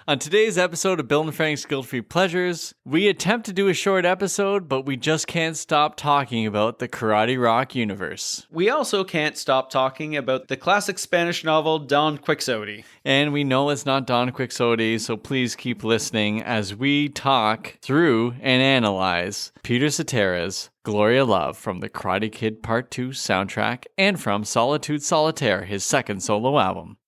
On today's episode of Bill and Frank's Guilt-Free Pleasures, we attempt to do a short episode, but we just can't stop talking about the Karate Rock universe. We also can't stop talking about the classic Spanish novel Don Quixote. And we know it's not Don Quixote, so please keep listening as we talk through and analyze Peter Cetera's Gloria Love from the Karate Kid Part 2 soundtrack and from Solitude Solitaire, his second solo album.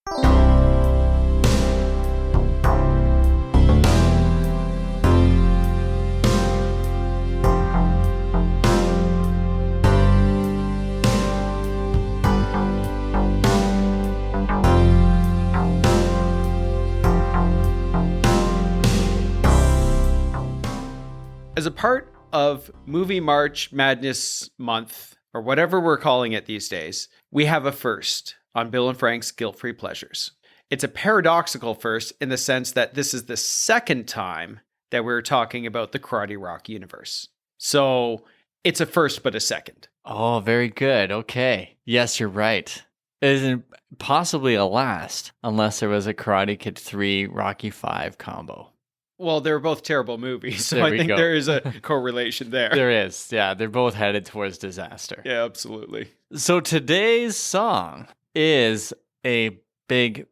As a part of Movie March Madness Month, or whatever we're calling it these days, we have a first on Bill and Frank's Guilt-Free Pleasures. It's a paradoxical first in the sense that this is the second time that we're talking about the Karate Rock universe. So it's a first but a second. Oh, very good. Okay. Yes, you're right. It isn't possibly a last unless there was a Karate Kid 3 Rocky 5 combo. Well, they're both terrible movies, so There I we think go. there is a correlation there. There is. Yeah, they're both headed towards disaster. Yeah, absolutely. So today's song is a big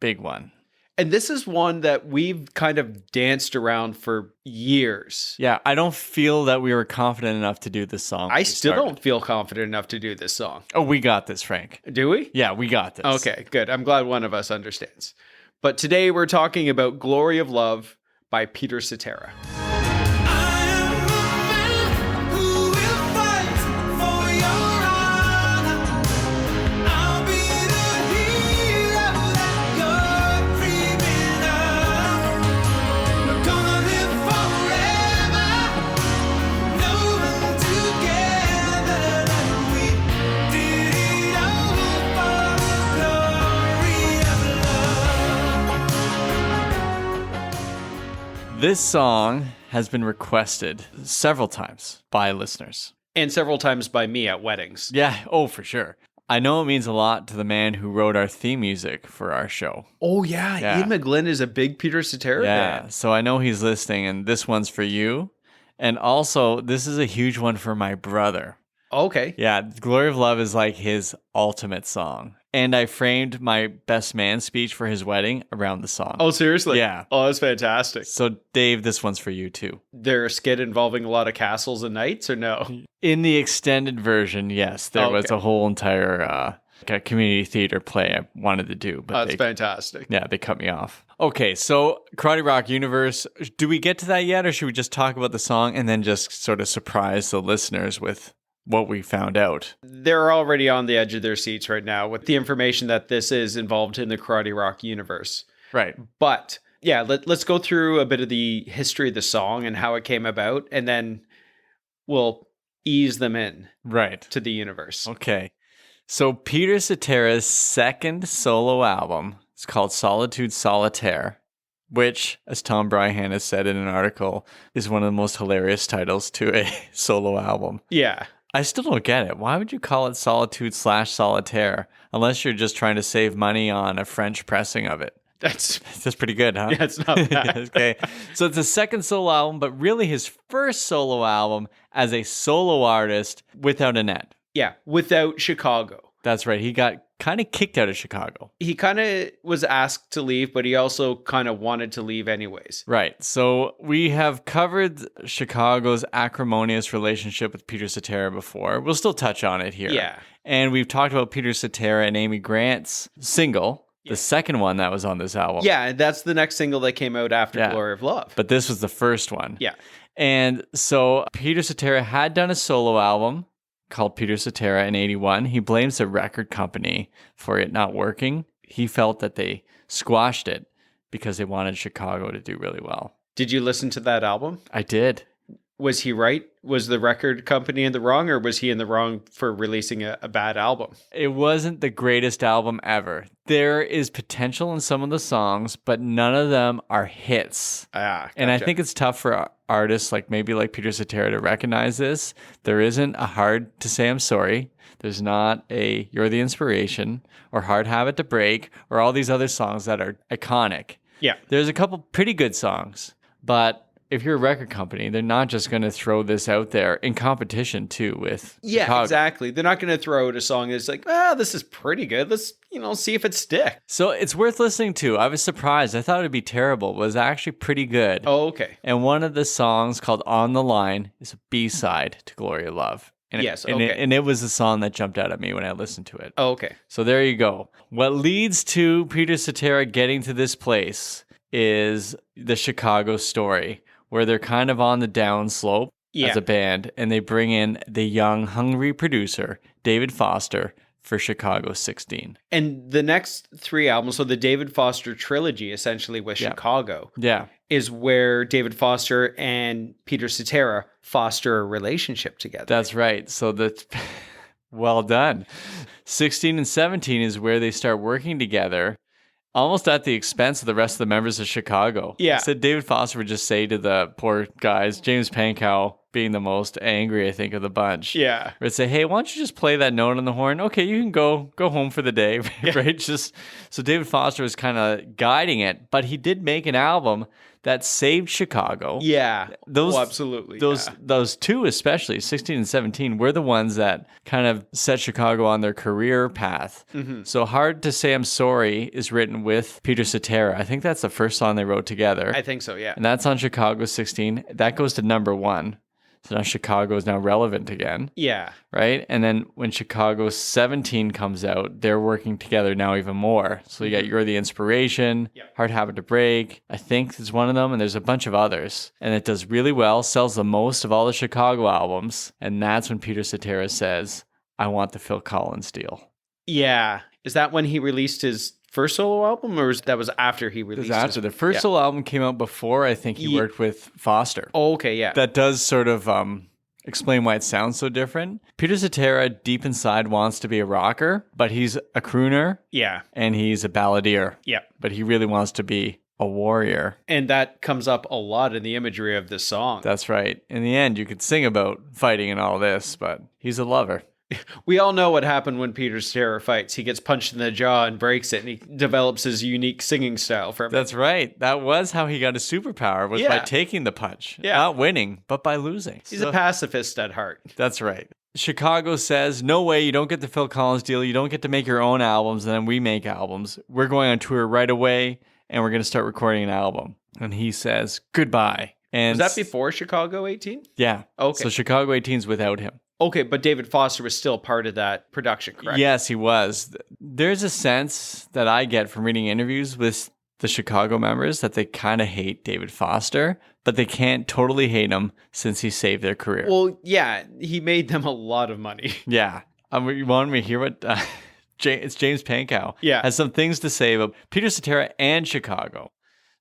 one. And this is one that we've kind of danced around for years. Yeah, I don't feel that we were confident enough to do this song. I still don't feel confident enough to do this song. Oh, we got this, Frank. Do we? Yeah, we got this. Okay, good. I'm glad one of us understands. But today we're talking about Glory of Love by Peter Cetera. This song has been requested several times by listeners. And several times by me at weddings. Yeah, oh, for sure. I know it means a lot to the man who wrote our theme music for our show. Oh, yeah. Ian McGlynn is a big Peter Cetera fan. So I know he's listening, and this one's for you. And also, this is a huge one for my brother. Okay. Yeah, Glory of Love is like his ultimate song. And I framed my best man speech for his wedding around the song. Oh, seriously? Yeah. Oh, that's fantastic. So, Dave, this one's for you, too. There a skit involving a lot of castles and knights, or no? In the extended version, yes. There was a whole entire community theater play I wanted to do. But That's fantastic. Yeah, they cut me off. Okay, so Karate Rock Universe, do we get to that yet, or should we just talk about the song and then just sort of surprise the listeners with what we found out? They're already on the edge of their seats right now with the information that this is involved in the Karate Rock universe. Right. But yeah, let's go through a bit of the history of the song and how it came about, and then we'll ease them in to the universe. Okay. So Peter Cetera's second solo album is called Solitude Solitaire, which, as Tom Bryhan has said in an article, is one of the most hilarious titles to a solo album. Yeah. I still don't get it. Why would you call it Solitude/Solitaire unless you're just trying to save money on a French pressing of it? That's pretty good, huh? Yeah, it's not bad. Okay. So it's a second solo album, but really his first solo album as a solo artist without Annette. Yeah, without Chicago. That's right. He got kind of kicked out of Chicago. He kind of was asked to leave, but he also kind of wanted to leave anyways. Right. So we have covered Chicago's acrimonious relationship with Peter Cetera before. We'll still touch on it here. Yeah. And we've talked about Peter Cetera and Amy Grant's single, the second one that was on this album. Yeah, that's the next single that came out after Glory of Love. But this was the first one. Yeah. And so Peter Cetera had done a solo album called Peter Cetera in 81. He blames the record company for it not working. He felt that they squashed it because they wanted Chicago to do really well. Did you listen to that album? I did. Was he right? Was the record company in the wrong, or was he in the wrong for releasing a bad album? It wasn't the greatest album ever. There is potential in some of the songs, but none of them are hits. Gotcha. And I think it's tough for artists like Peter Cetera to recognize this. There isn't a Hard to Say I'm Sorry. There's not a You're the Inspiration or Hard Habit to Break or all these other songs that are iconic. Yeah. There's a couple pretty good songs, but if you're a record company, they're not just going to throw this out there in competition too with Yeah, Chicago. exactly. They're not going to throw out a song that's like, this is pretty good. Let's, see if it sticks. So it's worth listening to. I was surprised. I thought it'd be terrible. It was actually pretty good. Oh, okay. And one of the songs called On the Line is a B-side to Glory of Love. And Yes, and okay. and it was a song that jumped out at me when I listened to it. Oh, okay. So there you go. What leads to Peter Cetera getting to this place is the Chicago story, where they're kind of on the downslope as a band, and they bring in the young, hungry producer, David Foster, for Chicago 16. And the next 3 albums, so the David Foster trilogy, essentially with Chicago, Yeah. is where David Foster and Peter Cetera foster a relationship together. That's right. So that's well done. 16 and 17 is where they start working together, almost at the expense of the rest of the members of Chicago. Yeah. So David Foster would just say to the poor guys, James Pankow being the most angry, I think, of the bunch. Yeah. Would say, hey, why don't you just play that note on the horn? Okay, you can go home for the day, right? So David Foster was kind of guiding it, but he did make an album that saved Chicago. Yeah. Those absolutely. Those two, especially 16 and 17, were the ones that kind of set Chicago on their career path. Mm-hmm. So Hard to Say I'm Sorry is written with Peter Cetera. I think that's the first song they wrote together. I think so, yeah. And that's on Chicago 16. That goes to number 1. So now Chicago is now relevant again. Yeah. Right? And then when Chicago 17 comes out, they're working together now even more. So you got You're the Inspiration, Hard Habit to Break, I think is one of them, and there's a bunch of others. And it does really well, sells the most of all the Chicago albums. And that's when Peter Cetera says, I want the Phil Collins deal. Yeah. Is that when he released his first solo album, or that was after he It released was after. The first solo album came out before I think he worked with Foster. Oh, okay, yeah. That does sort of explain why it sounds so different. Peter Cetera, deep inside, wants to be a rocker, but he's a crooner. Yeah. And he's a balladeer. Yeah. But he really wants to be a warrior. And that comes up a lot in the imagery of this song. That's right. In the end, you could sing about fighting and all this, but he's a lover. We all know what happened when Peter Cetera fights. He gets punched in the jaw and breaks it, and he develops his unique singing style from it. That's right. That was how he got his superpower, was by taking the punch. Yeah. Not winning, but by losing. He's a pacifist at heart. That's right. Chicago says, no way, you don't get the Phil Collins deal. You don't get to make your own albums, and then we make albums. We're going on tour right away, and we're going to start recording an album. And he says, goodbye. And was that before Chicago 18? Yeah. Okay. So Chicago 18's without him. Okay, but David Foster was still part of that production, correct? Yes, he was. There's a sense that I get from reading interviews with the Chicago members that they kind of hate David Foster, but they can't totally hate him since he saved their career. Well, yeah, he made them a lot of money. Yeah. You want me to hear what... it's James Pankow. Yeah. Has some things to say about Peter Cetera and Chicago.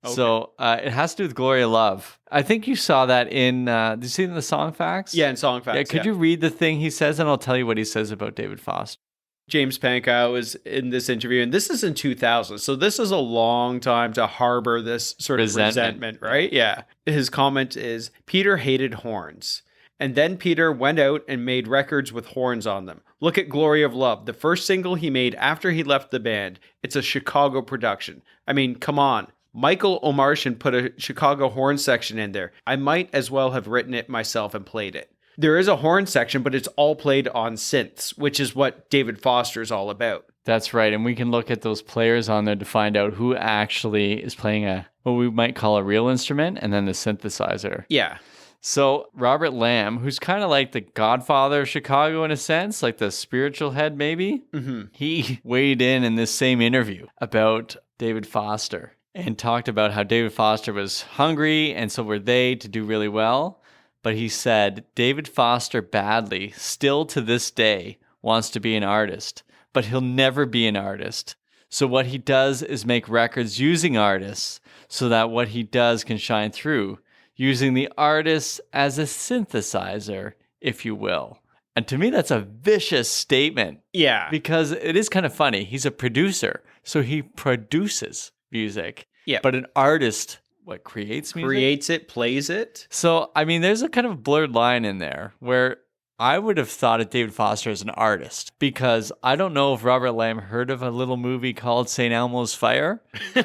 Okay. So it has to do with Gloria Love. I think you saw that in, did you see it in the Song Facts? Yeah, in Song Facts. Yeah, could you read the thing he says, and I'll tell you what he says about David Foster. James Pankow was in this interview, and this is in 2000. So this is a long time to harbor this sort of resentment, right? Yeah. His comment is, Peter hated horns. And then Peter went out and made records with horns on them. Look at Glory of Love, the first single he made after he left the band. It's a Chicago production. I mean, come on. Michael Omartian put a Chicago horn section in there. I might as well have written it myself and played it. There is a horn section, but it's all played on synths, which is what David Foster is all about. That's right. And we can look at those players on there to find out who actually is playing what we might call a real instrument, and then the synthesizer. Yeah. So Robert Lamb, who's kind of like the godfather of Chicago in a sense, like the spiritual head maybe, he weighed in this same interview about David Foster and talked about how David Foster was hungry, and so were they, to do really well. But he said, David Foster badly, still to this day, wants to be an artist, but he'll never be an artist. So what he does is make records using artists so that what he does can shine through, using the artists as a synthesizer, if you will. And to me, that's a vicious statement. Yeah. Because it is kind of funny. He's a producer, so he produces music. Yeah. But an artist, creates music? Creates it, plays it. So, I mean, there's a kind of blurred line in there where I would have thought of David Foster as an artist because I don't know if Robert Lamb heard of a little movie called St. Elmo's Fire.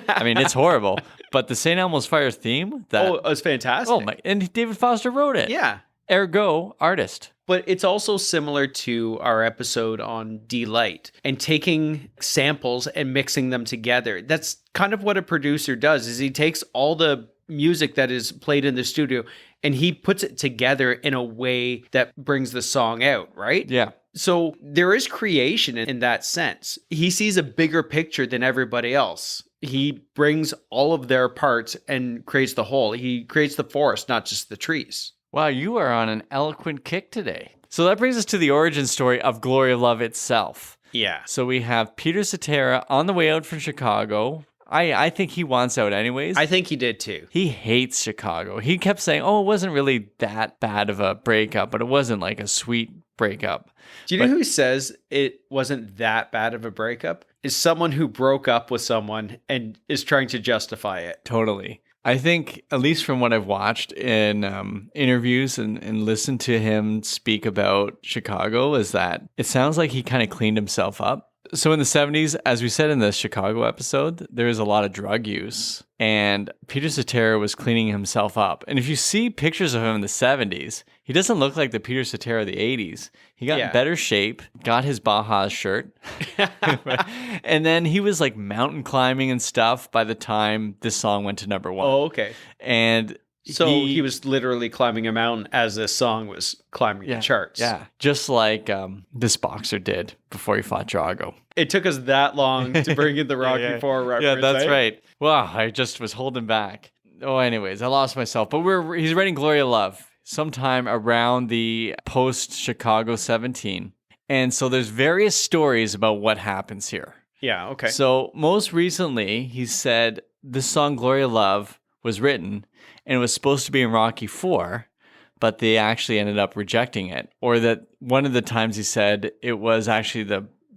I mean, it's horrible, but the St. Elmo's Fire theme, it was fantastic. oh my, and David Foster wrote it. Yeah. Ergo, artist. But it's also similar to our episode on Delight and taking samples and mixing them together. That's kind of what a producer does, is he takes all the music that is played in the studio and he puts it together in a way that brings the song out, right? Yeah. So there is creation in that sense. He sees a bigger picture than everybody else. He brings all of their parts and creates the whole. He creates the forest, not just the trees. Wow, you are on an eloquent kick today. So that brings us to the origin story of Glory of Love itself. Yeah. So we have Peter Cetera on the way out from Chicago. I think he wants out anyways. I think he did too. He hates Chicago. He kept saying, oh, it wasn't really that bad of a breakup, but it wasn't like a sweet breakup. Do you know who says it wasn't that bad of a breakup? Is someone who broke up with someone and is trying to justify it. Totally. I think, at least from what I've watched in interviews and listened to him speak about Chicago, is that it sounds like he kind of cleaned himself up. So in the 70s, as we said in the Chicago episode, there was a lot of drug use. And Peter Cetera was cleaning himself up. And if you see pictures of him in the 70s, he doesn't look like the Peter Cetera of the 80s. He got in better shape, got his Baja shirt. And then he was like mountain climbing and stuff by the time this song went to number 1. Oh, okay. And so he was literally climbing a mountain as this song was climbing the charts. Yeah, just like this boxer did before he fought Drago. It took us that long to bring in the Rocky IV reference. Yeah, that's right. Wow, I just was holding back. Oh, anyways, I lost myself. But he's writing Glory of Love sometime around the post-Chicago 17. And so there's various stories about what happens here. Yeah, okay. So most recently, he said the song Glory of Love was written and it was supposed to be in Rocky IV, but they actually ended up rejecting it. Or that one of the times he said it was actually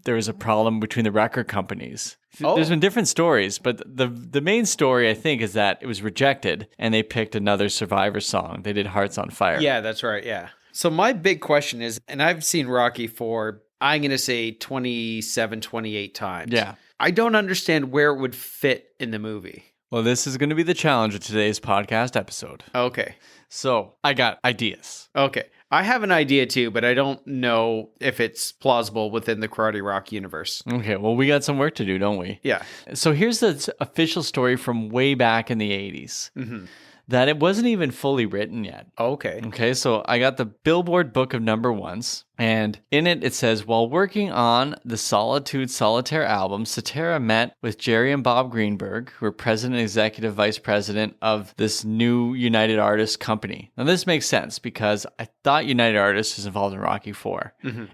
there was a problem between the record companies. Oh. There's been different stories, but the main story, I think, is that it was rejected and they picked another Survivor song. They did Hearts on Fire. Yeah, that's right, yeah. So my big question is, and I've seen Rocky IV, I'm going to say 27, 28 times. Yeah. I don't understand where it would fit in the movie. Well, this is going to be the challenge of today's podcast episode. Okay. So I got ideas. Okay. I have an idea too, but I don't know if it's plausible within the Karate Rock universe. Okay, well, we got some work to do, don't we? Yeah. So here's the official story from way back in the 80s. Mm-hmm. That it wasn't even fully written yet. Okay. Okay, so I got the Billboard Book of Number Ones, and in it says, while working on the Solitude Solitaire album, Cetera met with Jerry and Bob Greenberg, who were president and executive vice president of this new United Artists company. Now, this makes sense because I thought United Artists was involved in Rocky IV,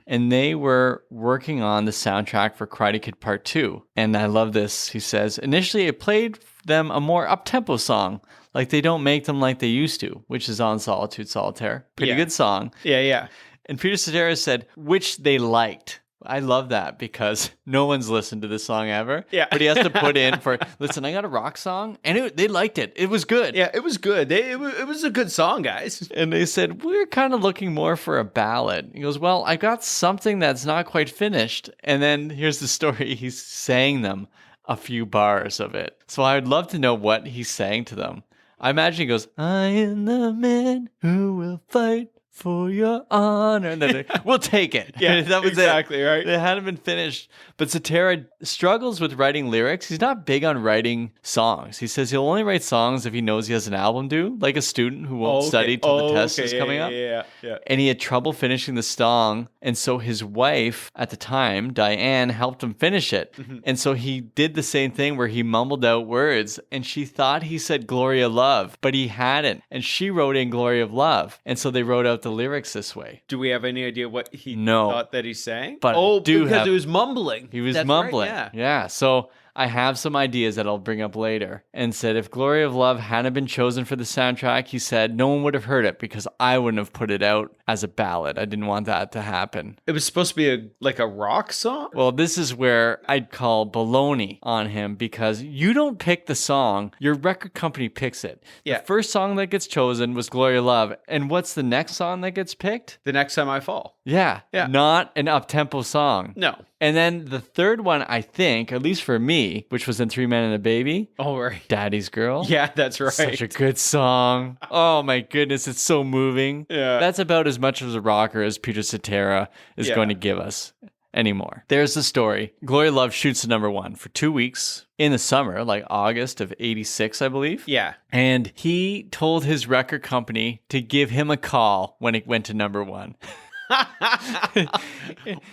and they were working on the soundtrack for Karate Kid Part 2. And I love this. He says, initially, it played them a more up-tempo song, like they don't make them like they used to, which is on Solitude Solitaire. Pretty good song. Yeah, yeah. And Peter Cetera said, which they liked. I love that because no one's listened to this song ever. Yeah. But he has to put in for, listen, I got a rock song, and they liked it. It was good. Yeah, it was good. It was a good song, guys. And they said, we're kind of looking more for a ballad. He goes, well, I got something that's not quite finished. And then here's the story. He sang them a few bars of it. So I would love to know what he's saying to them. I imagine he goes, I am the man who will fight for your honor. And then we'll take it. Yeah, that was exactly, right? It hadn't been finished. But Cetera struggles with writing lyrics. He's not big on writing songs. He says he'll only write songs if he knows he has an album due, like a student who won't study till the test is coming up. Yeah. And he had trouble finishing the song. And so his wife at the time, Diane, helped him finish it. And so he did the same thing where he mumbled out words. And she thought he said Glory of Love, but he hadn't. And she wrote in Glory of Love. And so they wrote out the lyrics this way. Do we have any idea what he No. thought that he sang? But because it was mumbling. He was That's mumbling. Right, Yeah. So I have some ideas that I'll bring up later. And said if Glory of Love hadn't been chosen for the soundtrack, he said no one would have heard it because I wouldn't have put it out as a ballad. I didn't want that to happen. It was supposed to be a rock song? Well, this is where I'd call baloney on him because you don't pick the song, your record company picks it. Yeah. The first song that gets chosen was Glory of Love. And what's the next song that gets picked? The Next Time I Fall. Yeah. Not an up-tempo song. No. And then the third one, I think, at least for me, which was in Three Men and a Baby, Oh, right. Daddy's Girl. Yeah, that's right. Such a good song. Oh my goodness, it's so moving. Yeah. That's about as much of a rocker as Peter Cetera is Yeah. going to give us anymore. There's the story. Glory Love shoots to number one for 2 weeks in the summer, like August of 86, I believe. Yeah. And he told his record company to give him a call when it went to number one.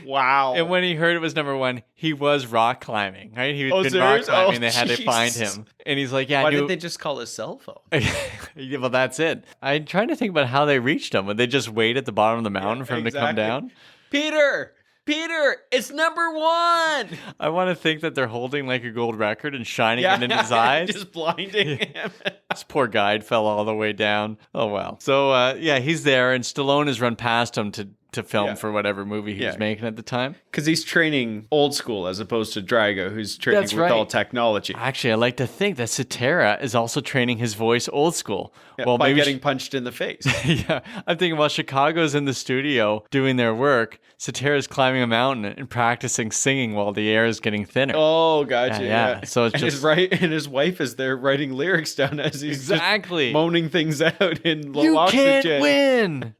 Wow. And when he heard it was number one, he was rock climbing, right? He was been rock serious? climbing. Oh, They had to find Jesus. him. And he's like, yeah, Why I knew. did they just call his cell phone? Yeah, well, that's it. I'm trying to think about how they reached him. Would they just wait at the bottom of the mountain for him to come exactly. down? Peter, it's number one. I want to think that they're holding like a gold record and shining it in his eyes. Just blinding him. This poor guide fell all the way down. Oh, well. So, yeah, he's there, and Stallone has run past him to film Yeah. for whatever movie he was Yeah. making at the time. Because he's training old school as opposed to Drago, who's training That's with right. all technology. Actually, I like to think that Cetera is also training his voice old school. Yeah, by getting punched in the face. Yeah, I'm thinking while Chicago's in the studio doing their work, Cetera's climbing a mountain and practicing singing while the air is getting thinner. Oh, gotcha. Yeah. So it's and just his wife is there writing lyrics down as he's exactly just moaning things out in low you oxygen. can't win.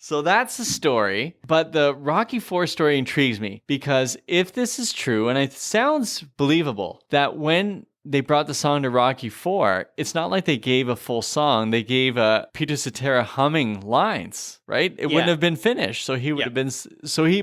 So that's the story, but the Rocky IV story intrigues me because if this is true, and it sounds believable, that when they brought the song to Rocky IV, it's not like they gave a full song. They gave Peter Cetera humming lines, right? It wouldn't Yeah. have been finished. So he would have been,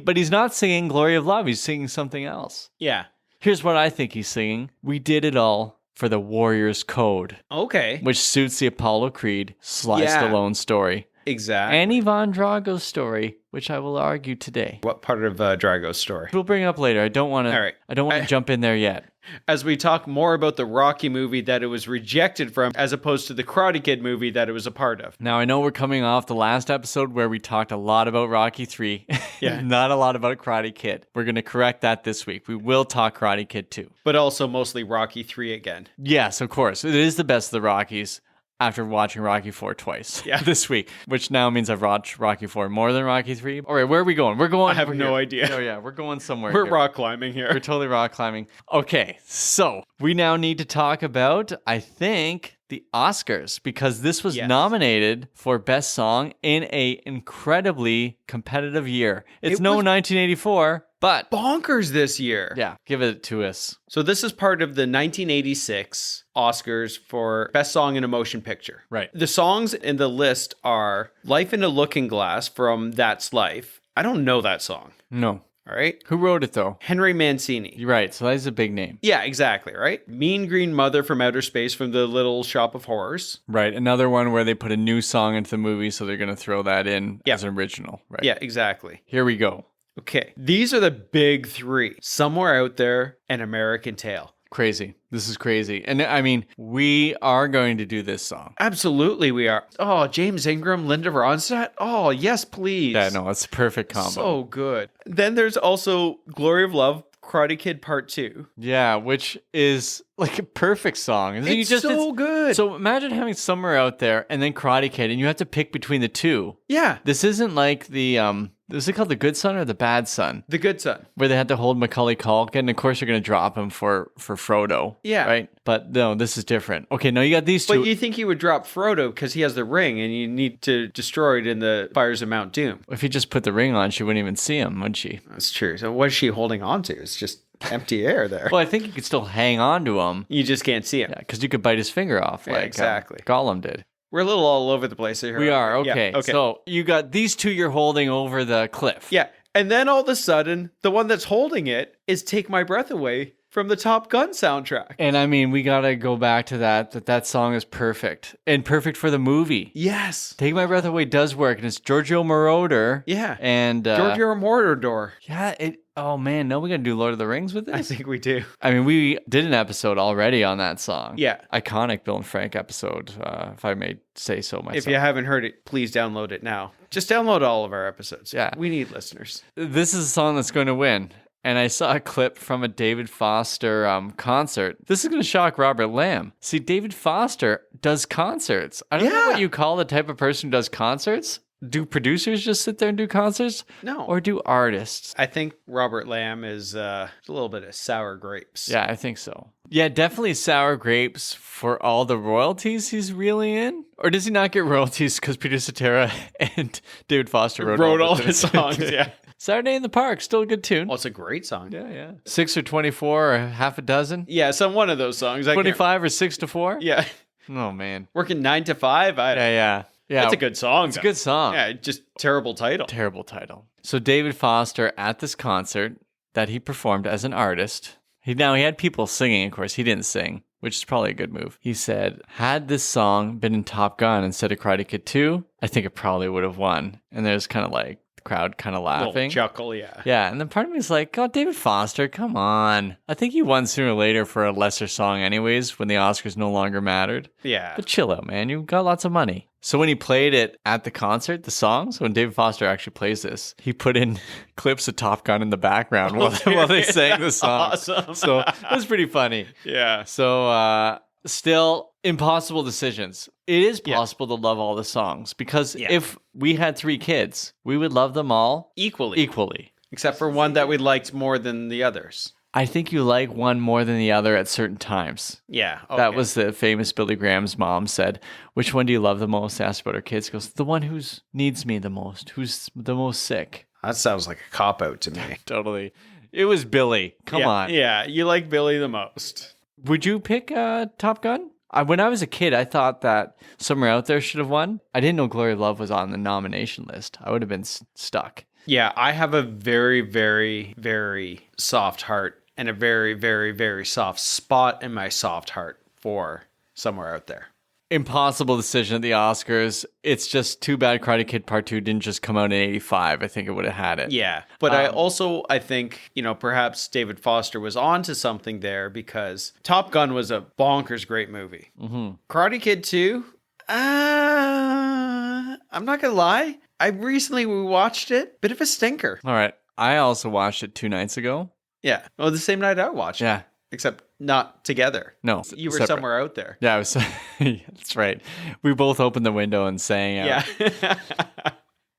but he's not singing Glory of Love. He's singing something else. Yeah. Here's what I think he's singing. We did it all for the Warrior's Code, Okay. which suits the Apollo Creed, Sly Yeah. Stallone story. Exactly. And Ivan Drago's story, which I will argue today. What part of Drago's story? We'll bring it up later. I don't want to. All right. I don't want to jump in there yet. As we talk more about the Rocky movie that it was rejected from, as opposed to the Karate Kid movie that it was a part of. Now I know we're coming off the last episode where we talked a lot about Rocky 3. Yeah. Not a lot about Karate Kid. We're going to correct that this week. We will talk Karate Kid 2. But also mostly Rocky 3 again. Yes, of course. It is the best of the Rockies. After watching Rocky 4 twice this week, which now means I've watched Rocky 4 more than Rocky 3. All right, where are we going? We're going. I have no idea. Oh, yeah, we're going somewhere. We're here. rock climbing here. We're totally rock climbing. Okay, so we now need to talk about, I think, the Oscars, because this was nominated for Best Song in a incredibly competitive year. It's no 1984, but bonkers this year. Yeah, give it to us. So this is part of the 1986 Oscars for Best Song in a Motion Picture. Right. The songs in the list are Life in a Looking Glass from That's Life. I don't know that song. No. All right. Who wrote it, though? Henry Mancini. You're right. So that's a big name. Yeah, exactly, right? Mean Green Mother from Outer Space from the Little Shop of Horrors. Right. Another one where they put a new song into the movie, so they're going to throw that in as an original. Right. Yeah, exactly. Here we go. Okay. These are the big three. Somewhere Out There and American Tail. Crazy. This is crazy. And I mean, we are going to do this song. Absolutely, we are. Oh, James Ingram, Linda Ronstadt. Oh, yes, please. Yeah, no, it's a perfect combo. So good. Then there's also Glory of Love, Karate Kid Part 2. Yeah, which is like a perfect song. And then It's so good. So imagine having Somewhere Out There and then Karate Kid, and you have to pick between the two. Yeah. This isn't like the is it called The Good Son or The Bad Son? The Good Son. Where they had to hold Macaulay Culkin, and of course you're going to drop him for Frodo. Yeah. Right? But no, this is different. Okay, now you got these two. But you think he would drop Frodo because he has the ring and you need to destroy it in the fires of Mount Doom. If he just put the ring on, she wouldn't even see him, would she? That's true. So what is she holding on to? It's just empty air there. Well, I think you could still hang on to him. You just can't see him. Yeah, because you could bite his finger off like exactly. Gollum did. We're a little all over the place here. We are, Yeah, okay. So you got these two you're holding over the cliff. Yeah. And then all of a sudden, the one that's holding it is Take My Breath Away from the Top Gun soundtrack. And I mean, we gotta go back to that song is perfect and perfect for the movie. Yes. Take My Breath Away does work, and it's Giorgio Moroder. Yeah. And Giorgio Moroder. yeah, oh man, no, we gotta do Lord of the Rings with this. I think we do. I mean, we did an episode already on that song. Yeah. Iconic Bill and Frank episode, if I may say so myself. If you haven't heard it, please download it now. Just download all of our episodes. Yeah. We need listeners. This is a song that's going to win. And I saw a clip from a David Foster concert. This is going to shock Robert Lamb. See, David Foster does concerts. I don't know what you call the type of person who does concerts. Do producers just sit there and do concerts? No. Or do artists? I think Robert Lamb is a little bit of sour grapes. Yeah, I think so. Yeah, definitely sour grapes for all the royalties he's really in. Or does he not get royalties because Peter Cetera and David Foster wrote all the songs, yeah. Saturday in the Park, still a good tune. Well, it's a great song. Yeah. 6 or 24 or half a dozen? Yeah, one of those songs. 25 or 6 to 4? Yeah. Oh, man. Working 9 to 5. Yeah. That's a good song. It's a good song. Yeah, just terrible title. Terrible title. So David Foster at this concert that he performed as an artist. He had people singing, of course. He didn't sing, which is probably a good move. He said, had this song been in Top Gun instead of Karate Kid 2, I think it probably would have won. And there's kind of like the crowd kind of laughing. Little chuckle, yeah. Yeah, and then part of me is like, oh, David Foster, come on. I think he won sooner or later for a lesser song anyways, when the Oscars no longer mattered. Yeah. But chill out, man. You got lots of money. So when he played it at the concert, the songs, when David Foster actually plays this, he put in clips of Top Gun in the background while they sang the song. Awesome. So it was pretty funny. Yeah. So still, impossible decisions. It is possible to love all the songs because if we had 3 kids, we would love them all equally. Except for one that we liked more than the others. I think you like one more than the other at certain times. Yeah. Okay. That was the famous Billy Graham's mom said, which one do you love the most? Asked about her kids. Goes, the one who needs me the most, who's the most sick. That sounds like a cop-out to me. Totally. It was Billy. Come on. Yeah, you like Billy the most. Would you pick Top Gun? When I was a kid, I thought that Somewhere Out There should have won. I didn't know Glory of Love was on the nomination list. I would have been stuck. Yeah, I have a very, very, very soft heart and a very, very, very soft spot in my soft heart for Somewhere Out There. Impossible decision at the Oscars. It's just too bad Karate Kid Part 2 didn't just come out in 85. I think it would have had it. Yeah. But I think, perhaps David Foster was onto something there because Top Gun was a bonkers great movie. Mm-hmm. Karate Kid 2, I'm not going to lie. I recently watched it. Bit of a stinker. All right. I also watched it 2 nights ago. Yeah. Well, the same night I watched it. Except not together. No. You were separate. Somewhere Out There. Yeah, I was. That's right. We both opened the window and sang out. Yeah.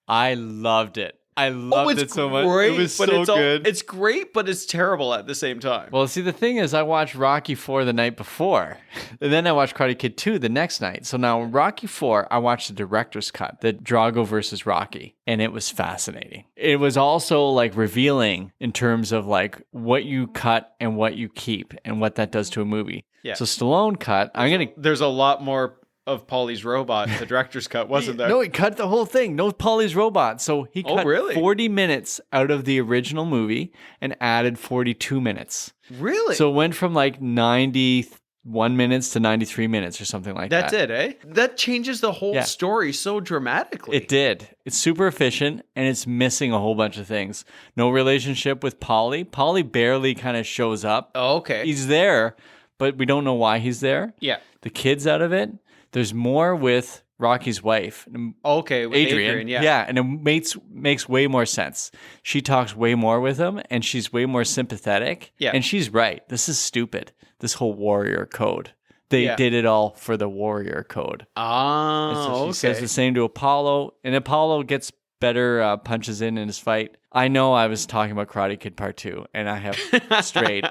I loved it. I loved it so much. Great, it was but so good. It's great, but it's terrible at the same time. Well, see, the thing is, I watched Rocky 4 the night before. And then I watched Karate Kid 2 the next night. So now Rocky 4, I watched the director's cut, the Drago versus Rocky. And it was fascinating. It was also like revealing in terms of like what you cut and what you keep and what that does to a movie. Yeah. So Stallone cut. There's a lot more of Polly's Robot, the director's cut, wasn't there? No, he cut the whole thing. No Polly's Robot. So he cut 40 minutes out of the original movie and added 42 minutes. Really? So it went from like 91 minutes to 93 minutes or something like that. That's it, eh? That changes the whole story so dramatically. It did. It's super efficient and it's missing a whole bunch of things. No relationship with Polly. Polly barely kind of shows up. Oh, okay. He's there, but we don't know why he's there. Yeah. The kids out of it. There's more with Rocky's wife. Okay, with Adrian, yeah. Yeah, and it makes way more sense. She talks way more with him, and she's way more sympathetic. Yeah. And she's right. This is stupid, this whole warrior code. They did it all for the warrior code. Oh, She says the same to Apollo, and Apollo gets better punches in his fight. I know I was talking about Karate Kid Part 2, and I have strayed.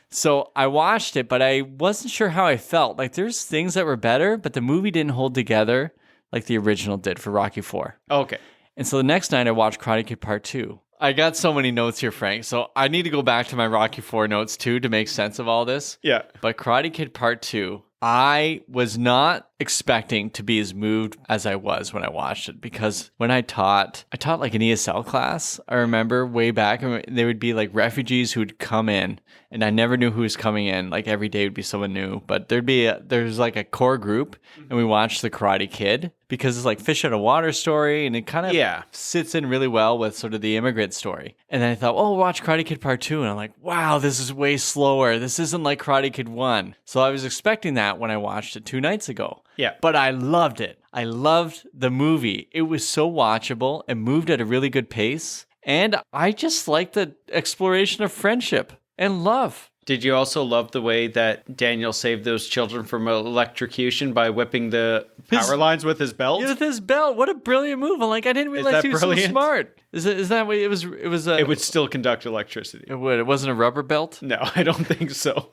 So I watched it, but I wasn't sure how I felt. Like there's things that were better, but the movie didn't hold together like the original did for Rocky 4. Okay. And so the next night I watched Karate Kid Part 2. I got so many notes here, Frank. So I need to go back to my Rocky 4 notes too to make sense of all this. Yeah. But Karate Kid Part 2, I was not expecting to be as moved as I was when I watched it, because when I taught like an ESL class, I remember way back, and there would be like refugees who would come in, and I never knew who was coming in. Like every day would be someone new, but there's like a core group, and we watched The Karate Kid because it's like fish out of water story, and it kind of sits in really well with sort of the immigrant story. And then I thought, oh, we'll watch Karate Kid Part 2, and I'm like, wow, this is way slower. This isn't like Karate Kid 1. So I was expecting that when I watched it 2 nights ago. Yeah. But I loved it. I loved the movie. It was so watchable and moved at a really good pace. And I just liked the exploration of friendship and love. Did you also love the way that Daniel saved those children from electrocution by whipping the power lines with his belt? Yeah, with his belt. What a brilliant move. I'm like, I didn't realize he was so smart. Is that what it was? It would still conduct electricity. It would. It wasn't a rubber belt? No, I don't think so.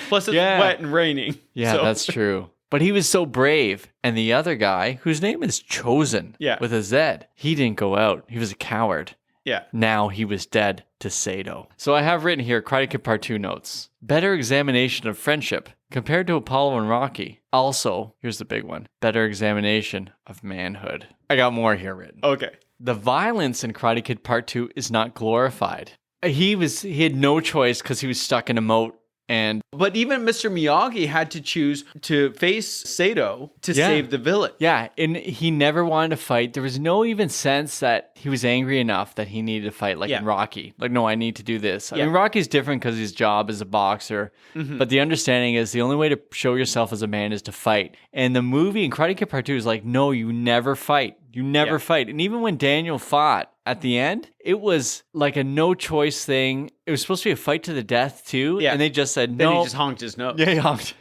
Plus it's wet and raining. Yeah, so. That's true. But he was so brave. And the other guy, whose name is Chosen with a Z, he didn't go out. He was a coward. Yeah. Now he was dead to Sato. So I have written here Karate Kid Part 2 notes. Better examination of friendship compared to Apollo and Rocky. Also, here's the big one. Better examination of manhood. I got more here written. Okay. The violence in Karate Kid Part 2 is not glorified. He had no choice because he was stuck in a moat. But even Mr. Miyagi had to choose to face Sato to save the village. Yeah, and he never wanted to fight. There was no even sense that he was angry enough that he needed to fight, like in Rocky. Like, no, I need to do this. I mean, Rocky's different because his job is a boxer. Mm-hmm. But the understanding is the only way to show yourself as a man is to fight. And the movie in Karate Kid Part 2 is like, no, you never fight. You never fight. And even when Daniel fought at the end, it was like a no choice thing. It was supposed to be a fight to the death too. Yeah. And they just said no. Then he just honked his nose. Yeah, he honked.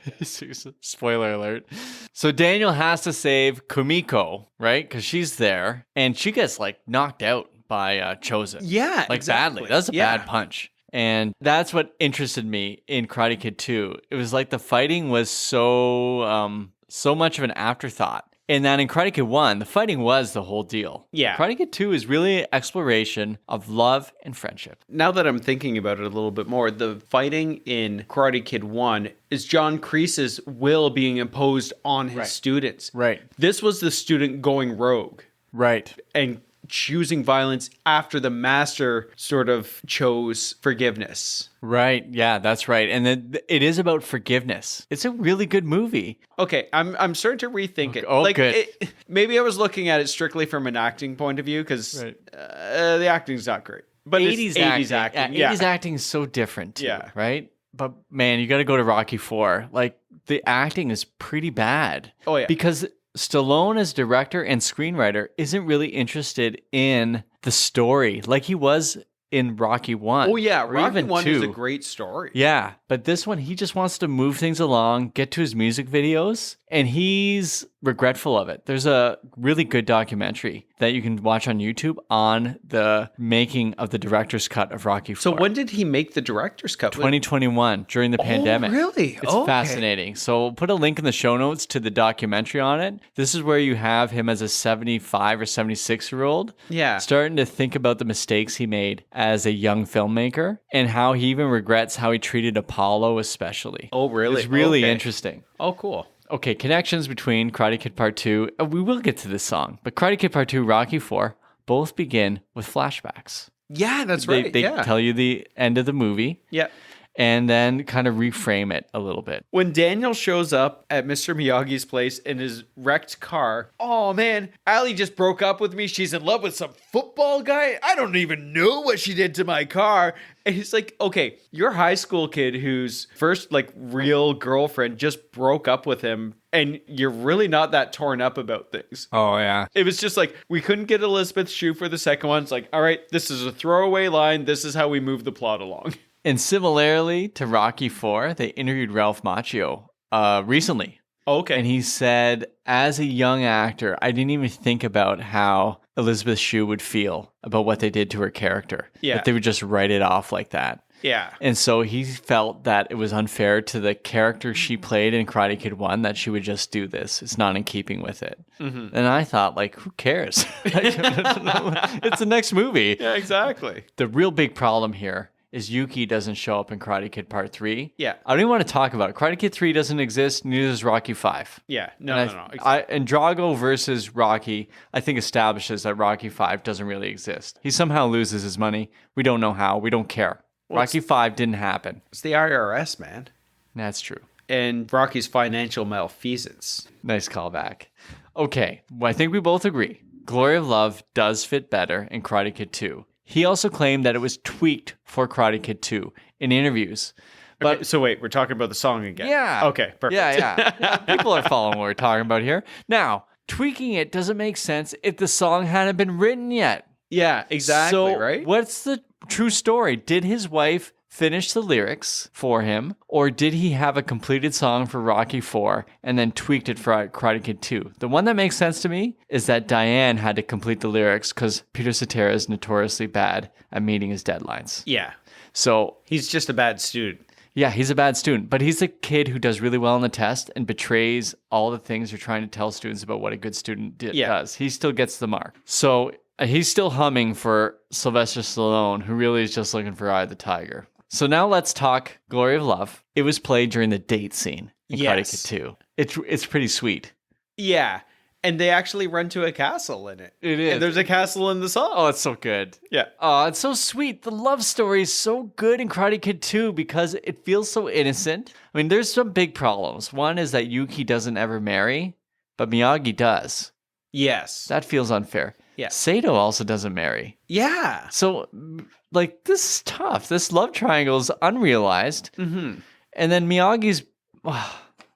Spoiler alert. So Daniel has to save Kumiko, right? Because she's there. And she gets like knocked out by Chosen. Yeah, like badly. That was a bad punch. And that's what interested me in Karate Kid 2. It was like the fighting was so much of an afterthought. And then in Karate Kid 1, the fighting was the whole deal. Yeah. Karate Kid 2 is really exploration of love and friendship. Now that I'm thinking about it a little bit more, the fighting in Karate Kid 1 is John Kreese's will being imposed on his students. Right. This was the student going rogue. Right. And choosing violence after the master sort of chose forgiveness. Right. Yeah, that's right. And it is about forgiveness. It's a really good movie. Okay, I'm starting to rethink it. Oh, good. Maybe I was looking at it strictly from an acting point of view because the acting's not great. But 80s acting. Yeah, 80s acting is so different too, right? But man, you got to go to Rocky 4. Like the acting is pretty bad. Oh yeah. Because Stallone as director and screenwriter isn't really interested in the story like he was in Rocky 1. Oh yeah, Rocky 1 is a great story. Yeah, but this one, he just wants to move things along, get to his music videos, and he's regretful of it. There's a really good documentary that you can watch on YouTube on the making of the director's cut of Rocky 4. So when did he make the director's cut? 2021, during the pandemic. Really? It's fascinating. So we'll put a link in the show notes to the documentary on it. This is where you have him as a 75 or 76-year-old starting to think about the mistakes he made as a young filmmaker and how he even regrets how he treated Apollo especially. Oh, really? It's really interesting. Oh, cool. Okay, connections between Karate Kid Part 2. We will get to this song, but Karate Kid Part 2, Rocky 4, both begin with flashbacks. Yeah, that's right. They tell you the end of the movie. Yeah. And then kind of reframe it a little bit. When Daniel shows up at Mr. Miyagi's place in his wrecked car, oh man, Allie just broke up with me. She's in love with some football guy. I don't even know what she did to my car. And he's like, okay, your high school kid whose first like real girlfriend just broke up with him. And you're really not that torn up about things. Oh, yeah. It was just like, we couldn't get Elizabeth Shue for the second one. It's like, all right, this is a throwaway line. This is how we move the plot along. And similarly to Rocky 4, they interviewed Ralph Macchio recently. Okay. And he said, as a young actor, I didn't even think about how Elizabeth Shue would feel about what they did to her character. Yeah. That they would just write it off like that. Yeah. And so he felt that it was unfair to the character she played in Karate Kid 1 that she would just do this. It's not in keeping with it. Mm-hmm. And I thought, like, who cares? It's the next movie. Yeah, exactly. The real big problem here is Yuki doesn't show up in Karate Kid Part 3. Yeah. I don't even want to talk about it. Karate Kid 3 doesn't exist, neither does Rocky 5. Yeah. No, And no. and Drago versus Rocky, I think establishes that Rocky 5 doesn't really exist. He somehow loses his money. We don't know how. We don't care. Well, Rocky 5 didn't happen. It's the IRS, man. That's true. And Rocky's financial malfeasance. Nice callback. Okay, well, I think we both agree. Glory of Love does fit better in Karate Kid 2. He also claimed that it was tweaked for Karate Kid 2 in interviews. But Okay, so wait, we're talking about the song again. yeah. Okay, perfect. Yeah. People are following what we're talking about here. Now, tweaking it doesn't make sense if the song hadn't been written yet. Yeah, exactly, So, right? what's the true story? Did his wife finish the lyrics for him, or did he have a completed song for Rocky 4 and then tweaked it for Karate Kid 2? The one that makes sense to me is that Diane had to complete the lyrics because Peter Cetera is notoriously bad at meeting his deadlines. Yeah. So, He's just a bad student. yeah, he's a bad student, but he's a kid who does really well on the test and betrays all the things you're trying to tell students about what a good student does. He still gets the mark. So, he's still humming for Sylvester Stallone, who really is just looking for Eye of the Tiger. So now let's talk Glory of Love. It was played during the date scene in Karate Yes. Kid 2. It's pretty sweet. Yeah. And they actually run to a castle in it. It is. And there's a castle in the song. Oh, it's so good. Yeah. Oh, it's so sweet. The love story is so good in Karate Kid 2 because it feels so innocent. I mean, there's some big problems. One is that Yuki doesn't ever marry, but Miyagi does. Yes. That feels unfair. Yeah. Sato also doesn't marry. Yeah. So, like, this is tough. This love triangle is unrealized. Mm-hmm. And then Miyagi's,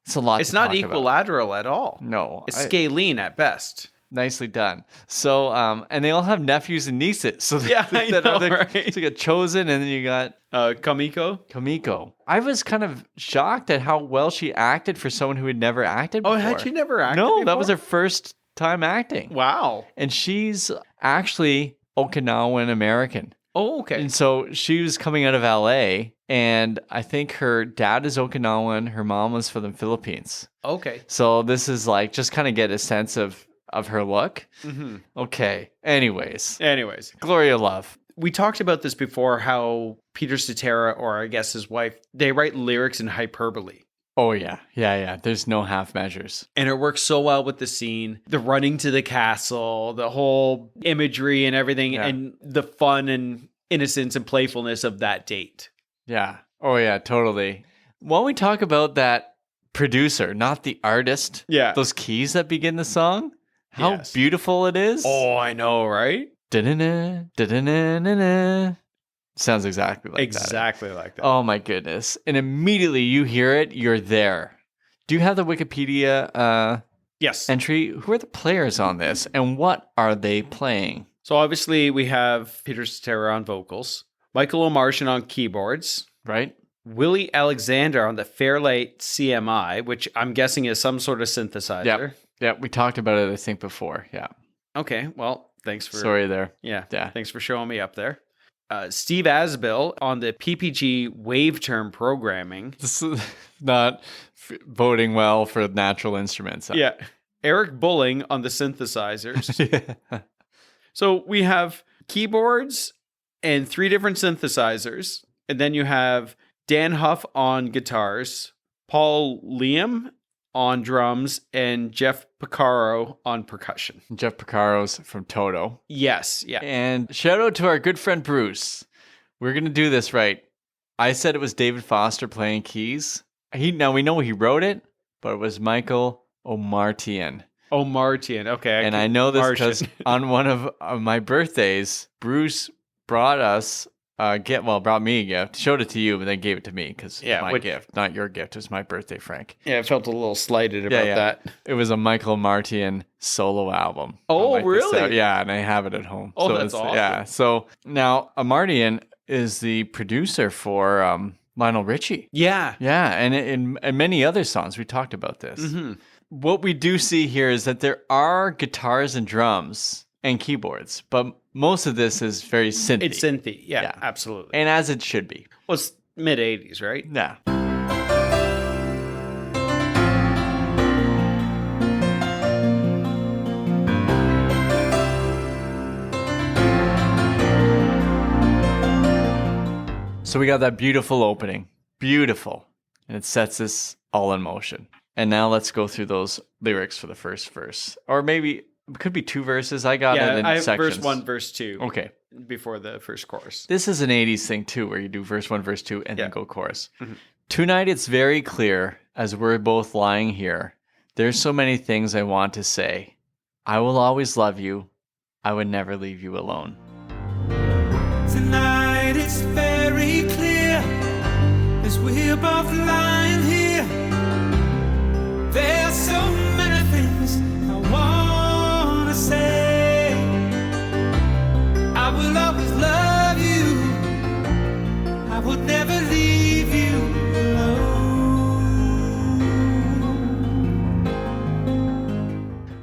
it's a lot It's to not talk about. equilateral at all. No. It's scalene at best. Nicely done. So, and they all have nephews and nieces. So Yeah, I know, right? So you got Chosen, and then you got Kamiko? Kamiko. I was kind of shocked at how well she acted for someone who had never acted Oh, before. had she never acted No, that before? was her first time acting. Wow. And she's actually Okinawan American. Oh, okay. And so she was coming out of LA, and I think her dad is Okinawan, her mom was from the Philippines. Okay. So this is like just kind of get a sense of her look. Mm-hmm. Okay. Anyways, Anyways, Love. we talked about this before, how Peter Cetera, or I guess his wife, they write lyrics in hyperbole. Oh yeah. There's no half measures. And it works so well with the scene, the running to the castle, the whole imagery and everything, Yeah. and the fun and innocence and playfulness of that date. Yeah. Oh yeah, totally. When we talk about that producer, not the artist, Yeah. those keys that begin the song, how Yes. beautiful it is. Oh, I know, right? Da-da-na, da-da-na-na-na. Sounds exactly like that. Exactly like that. Oh my goodness. And immediately you hear it, you're there. Do you have the Wikipedia Yes. entry? Who are the players on this and what are they playing? So obviously we have Peter Cetera on vocals, Michael O'Martian on keyboards, Right? Willie Alexander on the Fairlight CMI, which I'm guessing is some sort of synthesizer. Yeah, we talked about it, I think, before. Yeah. Okay, well, thanks for Sorry there. Yeah, Yeah. thanks for showing me up there. Steve Asbill on the PPG wave term programming. This is not voting well for natural instruments. huh? Yeah. Eric Bulling on the synthesizers. Yeah. So we have keyboards and 3 different synthesizers. And then you have Dan Huff on guitars, Paul Liam on drums, and Jeff Picaro on percussion. Jeff Picaro's from Toto. Yes, yeah. And shout out to our good friend Bruce. We're going to do this right. I said it was David Foster playing keys. Now we know he wrote it, but it was Michael O'Martian. Oh, Martian. Okay. And I know this because Martian. on one of my birthdays, Bruce brought us brought me a gift, showed it to you, but then gave it to me because Yeah, it's my which- gift, not your gift. It was my birthday, Frank. Yeah, I felt a little slighted about yeah. that. It was a Michael Martian solo album. Oh, I'll this really? out. Yeah, and I have it at home. Oh, So that's awesome. Yeah. So now Martian is the producer for Lionel Richie. Yeah. Yeah, and in many other songs we talked about this. Mm-hmm. What we do see here is that there are guitars and drums and keyboards, but most of this is very synthy. It's synthy. Yeah, Yeah. absolutely. And as it should be. Well, it's mid 80s, right? Yeah. So we got that beautiful opening. Beautiful. And it sets this all in motion. And now let's go through those lyrics for the first verse. Or maybe it could be 2 verses. I got it in I have sections. verse 1, verse 2. Okay. Before the first chorus. This is an 80s thing too, where you do verse 1, verse 2, and Yeah. then go chorus. Mhm. Tonight it's very clear, as we're both lying here, there's so many things I want to say. I will always love you. I would never leave you alone. Tonight it's very clear as we're both lying here. There's so many things I want to say. I will always love you. I would never leave you alone.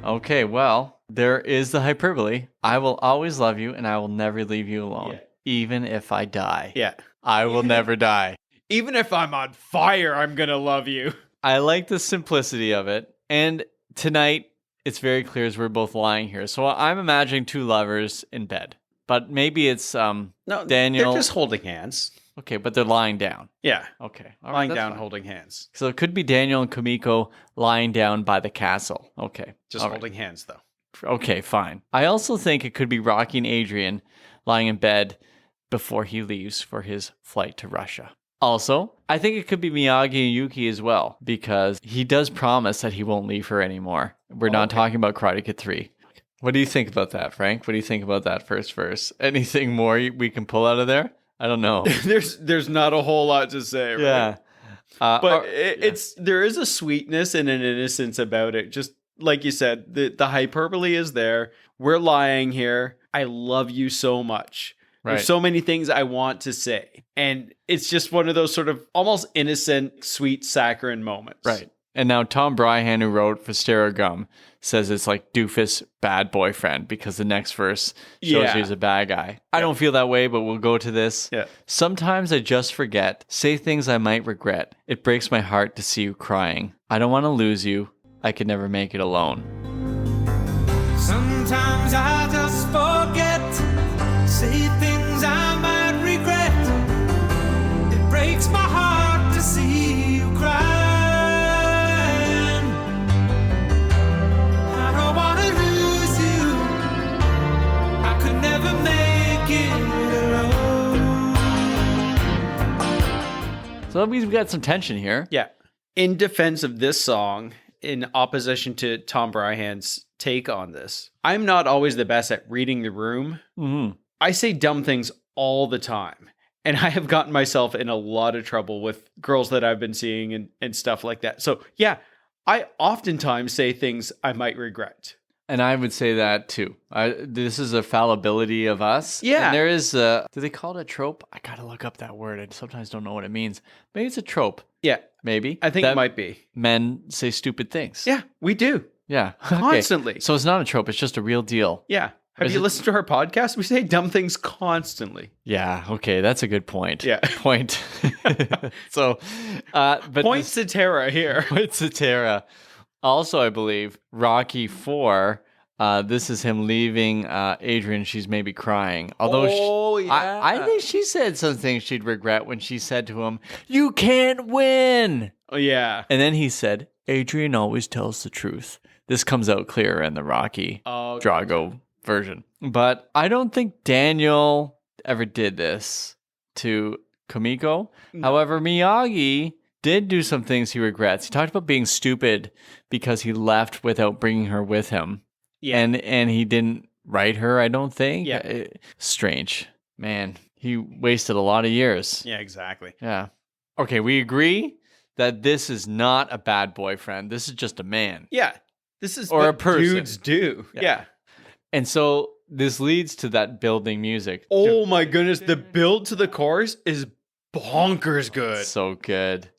Okay, well, there is the hyperbole. I will always love you and I will never leave you alone. Yeah. Even if I die. Yeah. I will never die. Even if I'm on fire, I'm going to love you. I like the simplicity of it. And tonight, it's very clear as we're both lying here. So I'm imagining 2 lovers in bed. But maybe it's No, Daniel. they're just holding hands. Okay, but they're lying down. Yeah. Okay. All right, Lying that's down, fine. holding hands. So it could be Daniel and Kamiko lying down by the castle. Okay. Just all right. holding hands, though. Okay, fine. I also think it could be Rocky and Adrian lying in bed before he leaves for his flight to Russia. Also, I think it could be Miyagi and Yuki as well, because he does promise that he won't leave her anymore. We're not Okay. talking about Karate Kid 3. What do you think about that, Frank? What do you think about that first verse? Anything more we can pull out of there? I don't know. There's not a whole lot to say, right? Yeah. But there is a sweetness and an innocence about it. Just like you said, the hyperbole is there. We're lying here. I love you so much. Right. There's so many things I want to say. And it's just one of those sort of almost innocent, sweet, saccharine moments. Right. And now Tom Bryhan, who wrote for Stereo Gum, says it's like doofus bad boyfriend because the next verse shows Yeah. he's a bad guy. I don't feel that way, but we'll go to this. Yeah. Sometimes I just forget, say things I might regret. It breaks my heart to see you crying. I don't want to lose you. I could never make it alone. Sometimes I just forget, say things I might regret. It breaks my heart to see you crying. I don't want to lose you. I could never make it alone. So that means we got some tension here. Yeah. In defense of this song, in opposition to Tom Bryhan's take on this, I'm not always the best at reading the room. Mm-hmm. I say dumb things all the time. And I have gotten myself in a lot of trouble with girls that I've been seeing and stuff like that. So, yeah, I oftentimes say things I might regret. And I would say that too. This is a fallibility of us. Yeah. And there is do they call it a trope? I got to look up that word. I sometimes don't know what it means. Maybe it's a trope. Yeah, Maybe. I think that it might be. men say stupid things. Yeah, we do. Yeah. Okay. Constantly. So it's not a trope. It's just a real deal. Yeah. Have Is you it- listened to our podcast? We say dumb things constantly. Yeah. Okay. That's a good point. Yeah. Point. So, but Point to Tara here. Point to Tara. Also, I believe Rocky 4. This is him leaving Adrian. She's maybe crying. Although I think she said something she'd regret when she said to him, "You can't win." Oh, yeah. And then he said, "Adrian always tells the truth." This comes out clearer in the Rocky Oh, Drago version. But I don't think Daniel ever did this to Kamiko. No. However, Miyagi did do some things he regrets. He talked about being stupid because he left without bringing her with him. Yeah. And he didn't write her, I don't think. Yeah. Strange. Man, he wasted a lot of years. Yeah, exactly. Yeah. Okay, we agree that this is not a bad boyfriend. This is just a man. Yeah. This is Or what a person. dudes do. Yeah. Yeah. And so this leads to that building music. Oh my goodness. The build to the chorus is bonkers good. So good.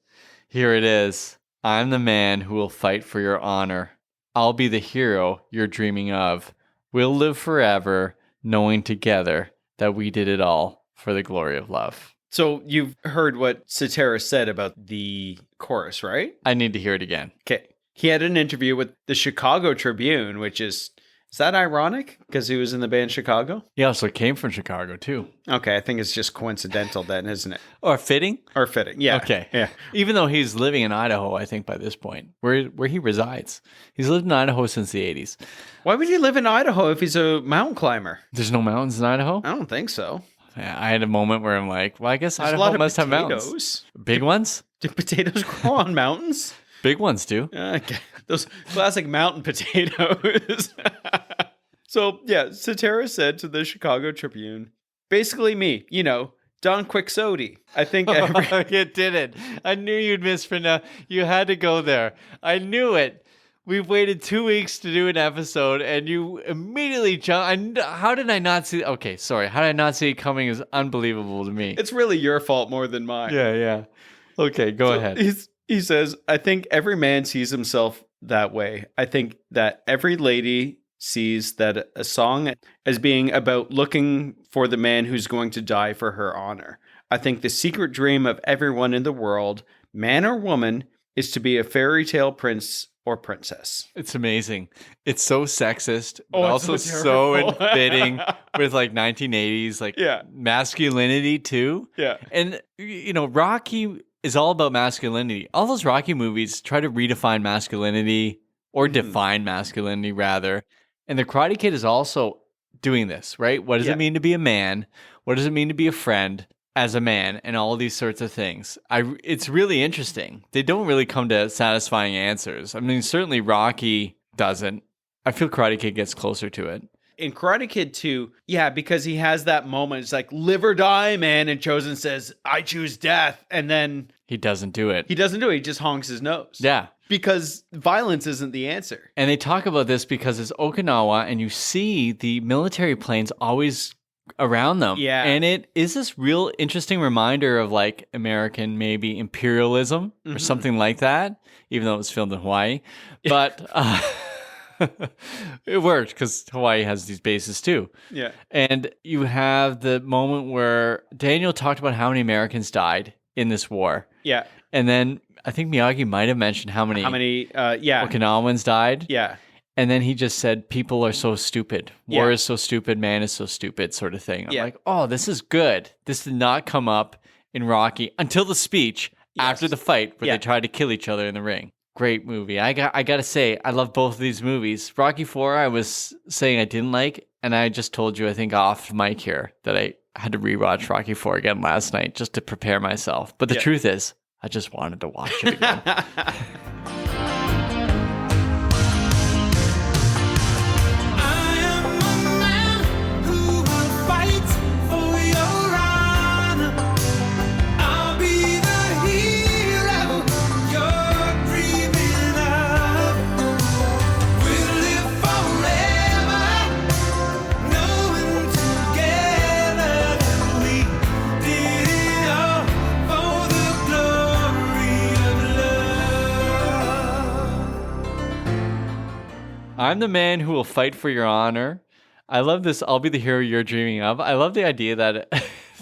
Here it is. I'm the man who will fight for your honor. I'll be the hero you're dreaming of. We'll live forever knowing together that we did it all for the glory of love. So you've heard what Cetera said about the chorus, right? I need to hear it again. Okay. He had an interview with the Chicago Tribune, which is Is that ironic? Because he was in the band Chicago? He also came from Chicago too. Okay, I think it's just coincidental then, isn't it? Or fitting? Or fitting. Yeah. Okay. Yeah. Even though he's living in Idaho, I think by this point, where he resides. He's lived in Idaho since the 80s. Why would he live in Idaho if he's a mountain climber? There's no mountains in Idaho? I don't think so. Yeah, I had a moment where I'm like, well, I guess There's a Idaho lot of must have mountains. potatoes. Big ones? Do potatoes grow on mountains? Big ones do. Okay. Those classic mountain potatoes. So, yeah, Cetera said to the Chicago Tribune, basically me, Don Quixote. I think You did it. I knew you'd miss for now. You had to go there. I knew it. We've waited 2 weeks to do an episode, and you immediately jumped. How did I not see? Okay, sorry. How did I not see it coming is unbelievable to me. it's really your fault more than mine. Yeah. Okay, go So ahead. He says, I think every man sees himself that way. I think that every lady sees that a song as being about looking for the man who's going to die for her honor. I think the secret dream of everyone in the world, man or woman, is to be a fairy tale prince or princess. It's amazing. It's so sexist, but Oh, it's also so so terrible. fitting with like 1980s, like Yeah. masculinity too. Yeah. And, Rocky is all about masculinity. All those Rocky movies try to redefine masculinity or define masculinity, rather. And the Karate Kid is also doing this, right? What does Yeah. it mean to be a man? What does it mean to be a friend as a man? And all these sorts of things. It's really interesting. They don't really come to satisfying answers. I mean, certainly Rocky doesn't. I feel Karate Kid gets closer to it. In Karate Kid 2, yeah, because he has that moment. It's like, live or die, man. And Chosen says, I choose death. And then He doesn't do it. he doesn't do it. He just honks his nose. Yeah. Because violence isn't the answer. And they talk about this because it's Okinawa and you see the military planes always around them. Yeah. And it is this real interesting reminder of like American maybe imperialism or something like that, even though it was filmed in Hawaii. But it worked because Hawaii has these bases too. Yeah. And you have the moment where Daniel talked about how many Americans died in this war. Yeah. And then I think Miyagi might have mentioned how many Yeah. Okinawans died. Yeah. And then he just said, people are so stupid. War Yeah. is so stupid. Man is so stupid, sort of thing. I'm Yeah. like, oh, this is good. This did not come up in Rocky until the speech after the fight where Yeah. they tried to kill each other in the ring. Great movie. I got to say, I love both of these movies. Rocky 4, I was saying I didn't like. And I just told you, I think off mic here, that I had to rewatch Rocky 4 again last night just to prepare myself. But the truth is, I just wanted to watch it again. I am a man who will fight for your honor. I'll be the hero you're dreaming of. We'll live forever, knowing together that we did it all for the glory of love. I'm the man who will fight for your honor. I love this. I'll be the hero you're dreaming of. I love the idea that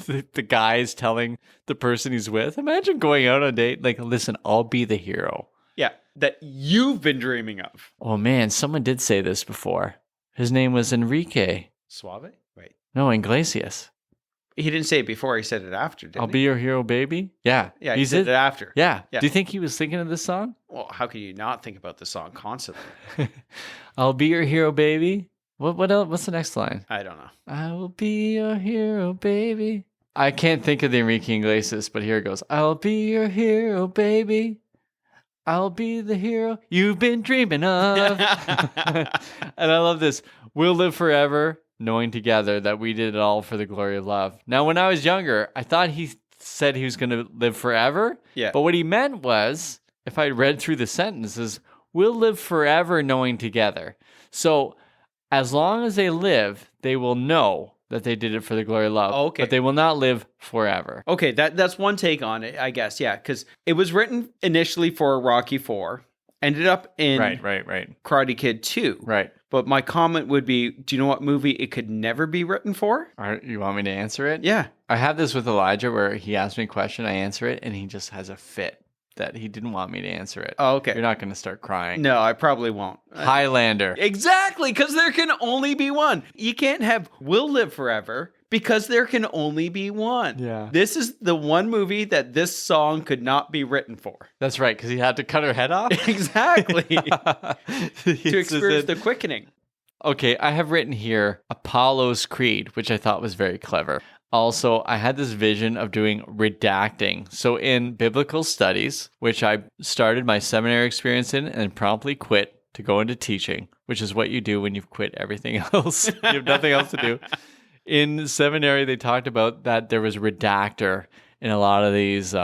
the guy is telling the person he's with. Imagine going out on a date. Like, listen, I'll be the hero. Yeah. That you've been dreaming of. Oh, man. Someone did say this before. His name was Enrique. Suave? Wait. No, Iglesias. He didn't say it before. He said it after, didn't I'll he? be your hero, baby. Yeah. Yeah, he He's said it. it after. Yeah. Yeah. Do you think he was thinking of this song? Well, how can you not think about the song constantly? I'll be your hero, baby. What else? What's the next line? I don't know. I will be your hero, baby. I can't think of the Enrique Iglesias, but here it goes. I'll be your hero, baby. I'll be the hero you've been dreaming of. And I love this. We'll live forever, knowing together that we did it all for the glory of love. Now, when I was younger, I thought he said he was going to live forever. Yeah. But what he meant was, if I read through the sentences, we'll live forever knowing together. So as long as they live, they will know that they did it for the glory of love. Okay. But they will not live forever. Okay, that's one take on it, I guess. Yeah, because it was written initially for Rocky 4, ended up in Right. Karate Kid 2. Right. But my comment would be, do you know what movie it could never be written for? All right, you want me to answer it? Yeah. I have this with Elijah where he asks me a question, I answer it, and he just has a fit. that he didn't want me to answer it. Oh, okay. You're not going to start crying. No, I probably won't. Highlander. Exactly, because there can only be one. You can't have Will Live Forever because there can only be one. Yeah. This is the one movie that this song could not be written for. That's right, because he had to cut her head off. Exactly. To To experience the quickening. Okay, I have written here Apollo's Creed, which I thought was very clever. Also, I had this vision of doing redacting. So in biblical studies, which I started my seminary experience in and promptly quit to go into teaching, which is what you do when you've quit everything else. You have nothing else to do. In seminary, they talked about that there was redactor in a lot of these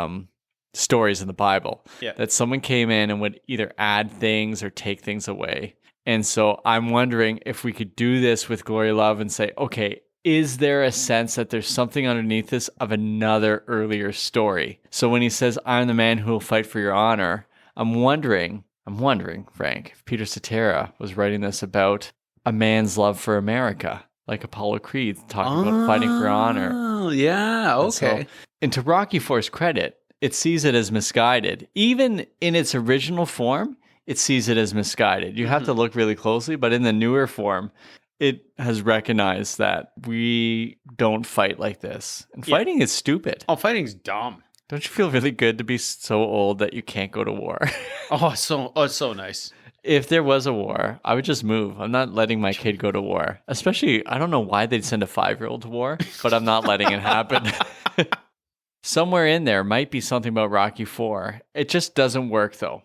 stories in the Bible. Yeah. That someone came in and would either add things or take things away. And so I'm wondering if we could do this with Glory Love and say, okay, is there a sense that there's something underneath this of another earlier story? So when he says, I'm the man who will fight for your honor, I'm wondering, Frank, if Peter Cetera was writing this about a man's love for America, like Apollo Creed talking about fighting for honor. Oh, yeah, okay. And to Rocky IV's credit, it sees it as misguided. Even in its original form, it sees it as misguided. You have to look really closely, but in the newer form, it has recognized that we don't fight like this. And fighting is stupid. Oh, fighting's dumb. Don't you feel really good to be so old that you can't go to war? It's so nice. If there was a war, I would just move. I'm not letting my kid go to war. Especially, I don't know why they'd send a 5-year-old to war, but I'm not letting it happen. Somewhere in there might be something about Rocky IV. It just doesn't work though.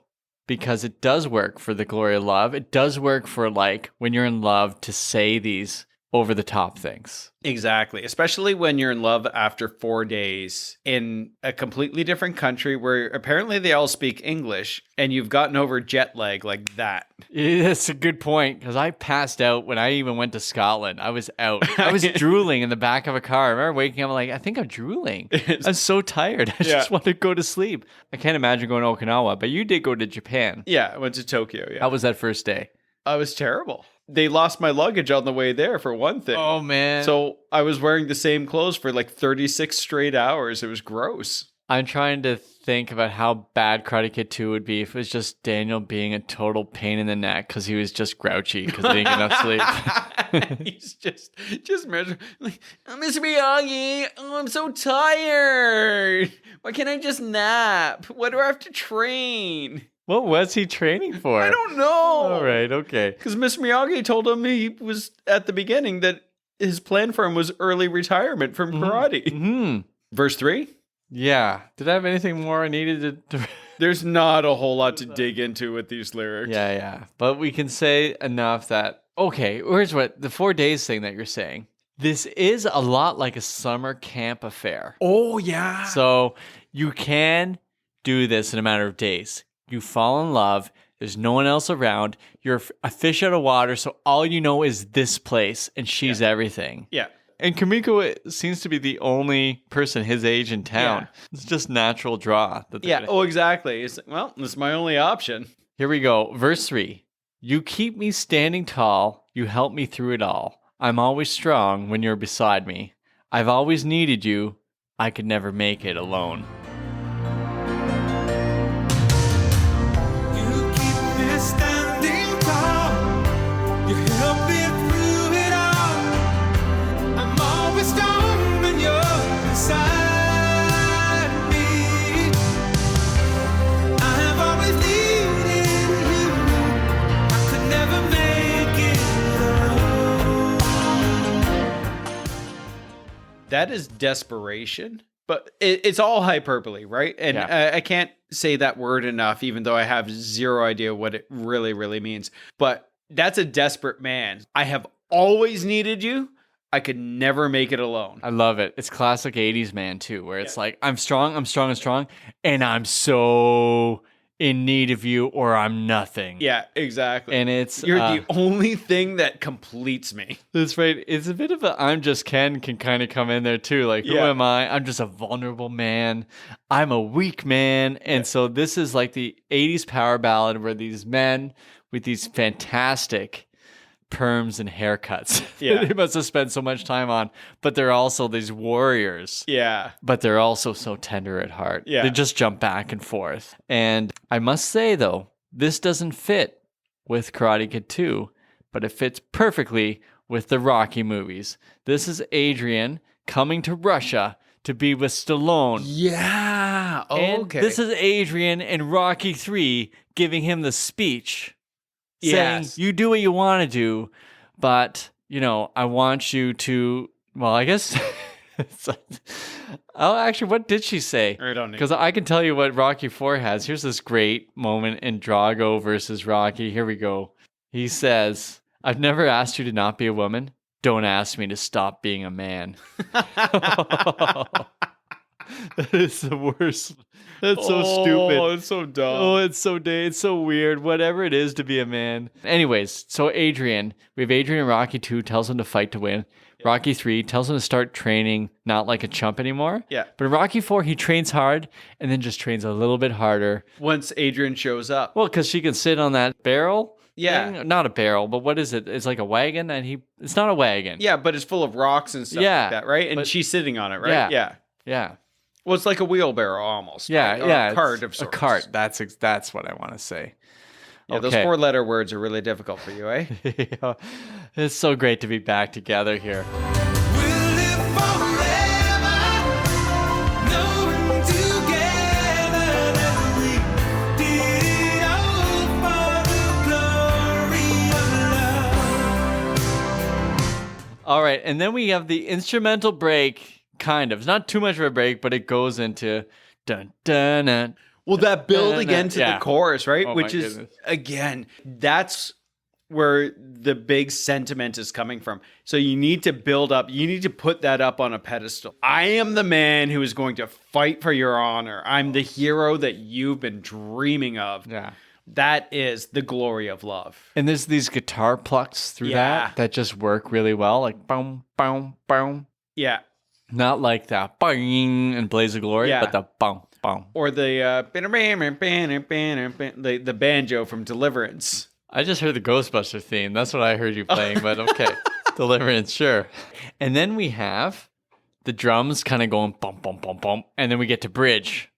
Because it does work for the glory of love. It does work for like when you're in love to say these over the top things. Exactly. Especially when you're in love after 4 days in a completely different country where apparently they all speak English and you've gotten over jet lag like that. That's a good point because I passed out when I even went to Scotland. I was out. I was drooling in the back of a car. I remember waking up like, I think I'm drooling. I'm so tired. I just want to go to sleep. I can't imagine going to Okinawa, but you did go to Japan. Yeah, I went to Tokyo. Yeah. How was that first day? I was terrible. They lost my luggage on the way there for one thing. Oh, man. So I was wearing the same clothes for like 36 straight hours. It was gross. I'm trying to think about how bad Karate Kid 2 would be if it was just Daniel being a total pain in the neck because he was just grouchy because he didn't get enough sleep. He's just measuring. Like, Mr. Miyagi, I'm so tired. Why can't I just nap? Why do I have to train? What was he training for? I don't know. All right, okay. Because Mr. Miyagi told him he was at the beginning that his plan for him was early retirement from karate. Mm-hmm. Verse 3? Yeah. Did I have anything more I needed to... There's not a whole lot to dig into with these lyrics. Yeah. But we can say enough that, okay, here's what, the 4 days thing that you're saying. This is a lot like a summer camp affair. Oh, yeah. So you can do this in a matter of days. You fall in love. There's no one else around. You're a fish out of water. So all you know is this place and she's everything. Yeah. And Kamiko seems to be the only person his age in town. Yeah. It's just natural draw. Oh, exactly. It's, well, this is my only option. Here we go. Verse 3. You keep me standing tall. You help me through it all. I'm always strong when you're beside me. I've always needed you. I could never make it alone. You keep me standing tall. You help me through it all. I'm always strong when you're beside me. I have always needed you. I could never make it alone. That is desperation. But it's all hyperbole, right? And I can't say that word enough, even though I have zero idea what it really, really means. But that's a desperate man. I have always needed you. I could never make it alone. I love it. It's classic 80s man, too, where it's like, I'm strong, and I'm so in need of you or I'm nothing. Yeah, exactly. And it's... You're the only thing that completes me. That's right. It's a bit of a I'm just Ken can kind of come in there too. Like, who am I? I'm just a vulnerable man. I'm a weak man. And so this is like the 80s power ballad where these men with these fantastic perms and haircuts. Yeah. They must have spent so much time on. But they're also these warriors. Yeah. But they're also so tender at heart. Yeah. They just jump back and forth. And I must say, though, this doesn't fit with Karate Kid 2, but it fits perfectly with the Rocky movies. This is Adrian coming to Russia to be with Stallone. Yeah. And Okay. this is Adrian in Rocky 3 giving him the speech saying, Yes. you do what you want to do, but, I want you to, well, I guess, oh, actually, what did she say? I don't know. Because I can tell you what Rocky 4 has. Here's this great moment in Drago versus Rocky. Here we go. He says, I've never asked you to not be a woman. Don't ask me to stop being a man. That is the worst. That's so stupid. Oh, it's so dumb. Oh, it's so weird. Whatever it is to be a man. Anyways, so we have Adrian in Rocky 2 tells him to fight to win. Rocky 3 tells him to start training not like a chump anymore. Yeah. But in Rocky 4, he trains hard and then just trains a little bit harder. Once Adrian shows up. Well, because she can sit on that barrel. Yeah. thing. Not a barrel, but what is it? It's like a wagon, and it's not a wagon. Yeah, but it's full of rocks and stuff Yeah, like that, right? And but- she's sitting on it, right? Yeah. Yeah. Well, it's like a wheelbarrow almost. Yeah, right? Or yeah. A it's cart of sorts. A cart. That's what I want to say. Yeah, those Okay. 4-letter words are really difficult for you, eh? Yeah. It's so great to be back together here. We'll live forever, knowing together that we did it all for the glory of love. All right, and then we have the instrumental break. Kind of. It's not too much of a break, but it goes into dun dun dun. Well, that build No, no, again to yeah. the chorus, right? Oh, Which my is, goodness. again, that's where the big sentiment is coming from. So you need to build up, you need to put that up on a pedestal. I am the man who is going to fight for your honor. I'm the hero that you've been dreaming of. Yeah. That is the glory of love. And there's these guitar plucks through Yeah. that just work really well, like boom, boom, boom. Yeah. Not like that bang and Blaze of Glory, Yeah. but the boom, boom. Or the the banjo from Deliverance. I just heard the Ghostbuster theme. That's what I heard you playing, but okay. Deliverance, sure. And then we have the drums kind of going bump, bump, bump, bump. And then we get to bridge,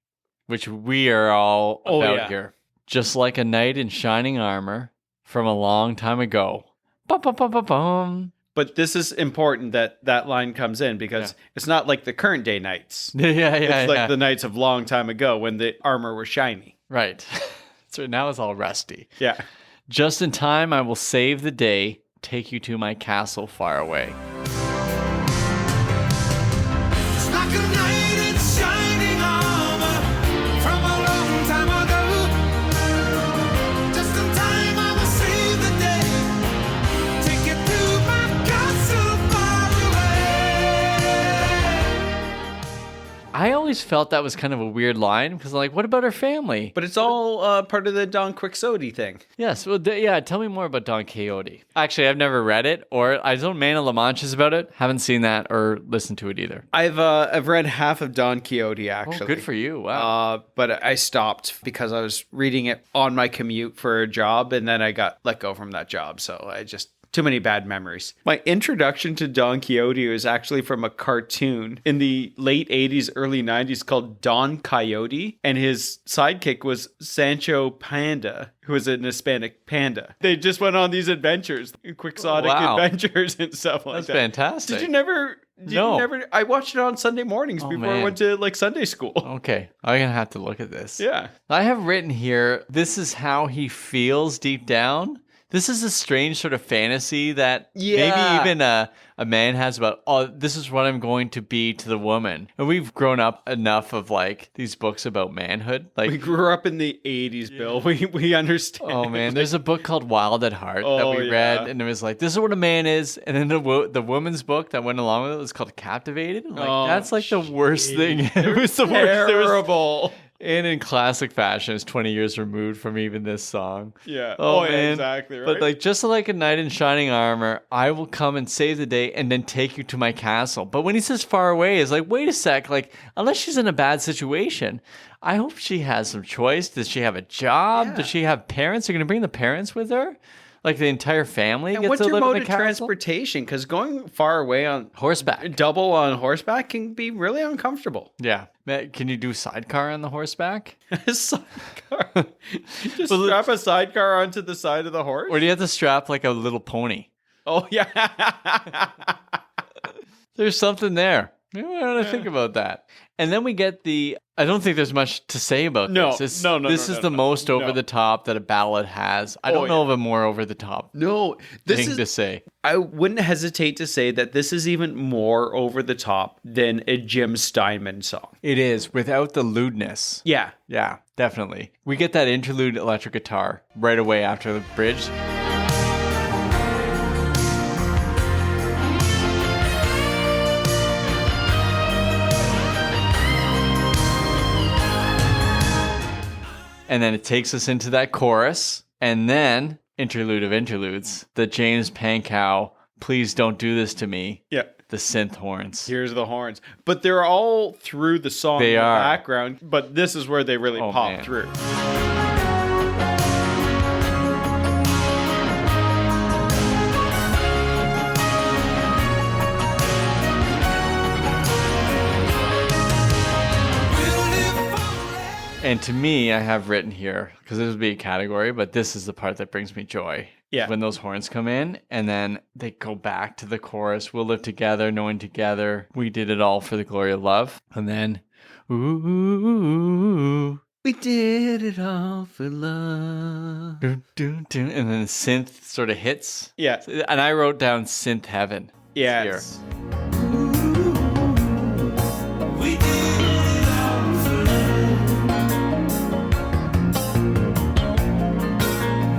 which we are all Oh, about yeah. here. Just like a knight in shining armor from a long time ago. Bum, bum, bum, bum, bum. But this is important that that line comes in because it's not like the current day knights. Yeah, It's like the knights of long time ago when the armor was shiny. Right. So now it's all rusty. Yeah. Just in time, I will save the day, take you to my castle far away. It's like a knight in shining armor from a long time ago. Just in time, I will save the day. Take you to my castle far away. I always felt that was kind of a weird line because, like, what about her family? But it's all part of the Don Quixote thing. Yes, well, yeah. Tell me more about Don Quixote. Actually, I've never read it, or I know Man of La Mancha's about it. Haven't seen that or listened to it either. I've read half of Don Quixote Oh, actually. good for you! Wow. But I stopped because I was reading it on my commute for a job, and then I got let go from that job. So I just too many bad memories. My introduction to Don Quixote was actually from a cartoon in the late 80s, early 90s called Don Coyote, and his sidekick was Sancho Panda, who was an Hispanic panda. They just went on these adventures, quixotic Wow. adventures and stuff like That's that. fantastic. Did you never? No. I watched it on Sunday mornings before I man. went to like Sunday school. Okay, I'm gonna have to look at this. Yeah. I have written here, this is how he feels deep down. This is a strange sort of fantasy that Yeah. maybe even a man has about, oh, this is what I'm going to be to the woman. And we've grown up enough of like these books about manhood. We Like, grew up in the 80s, Bill. We understand. oh man, there's a book called Wild at Heart that Oh, we yeah. read. And it was like, this is what a man is. And then the woman's book that went along with it was called Captivated. Like, Oh, that's like the worst thing. It was the worst. There was- Terrible. And in classic fashion, it's 20 years removed from even this song. Yeah. Oh, yeah, man. exactly. Right. But like, just like a knight in shining armor, I will come and save the day and then take you to my castle. But when he says far away, it's like, wait a sec. Like, unless she's in a bad situation, I hope she has some choice. Does she have a job? Yeah. Does she have parents? Are you going to bring the parents with her? Like the entire family And gets what's to your live in mode the of castle? transportation? Because going far away on Horseback. double on horseback can be really uncomfortable. Yeah. Can you do sidecar on the horseback? A sidecar. Just Well, strap a sidecar onto the side of the horse. Or do you have to strap like a little pony? Oh yeah. There's something there. I want to think about that. And then we get I don't think there's much to say about No, this. no, This is the most over the top that a ballad has. I don't know of a more over the top No, this thing is. to say. I wouldn't hesitate to say that this is even more over the top than a Jim Steinman song. It is without the lewdness. Yeah. Yeah, definitely. We get that interlude electric guitar right away after the bridge. And then it takes us into that chorus. And then, interlude of interludes, the James Pankow, please don't do this to me, Yeah. the synth horns. Here's the horns. But they're all through the song They in the are. background. But this is where they really Oh, pop man. through. And to me, I have written here, because this would be a category, but this is the part that brings me joy. Yeah. When those horns come in and then they go back to the chorus, we'll live together, knowing together, we did it all for the glory of love. And then, ooh, We did it all for love. dun, dun, dun, and then the synth sort of hits. Yeah. And I wrote down synth heaven. Yeah. Here. it's- We did it all for love.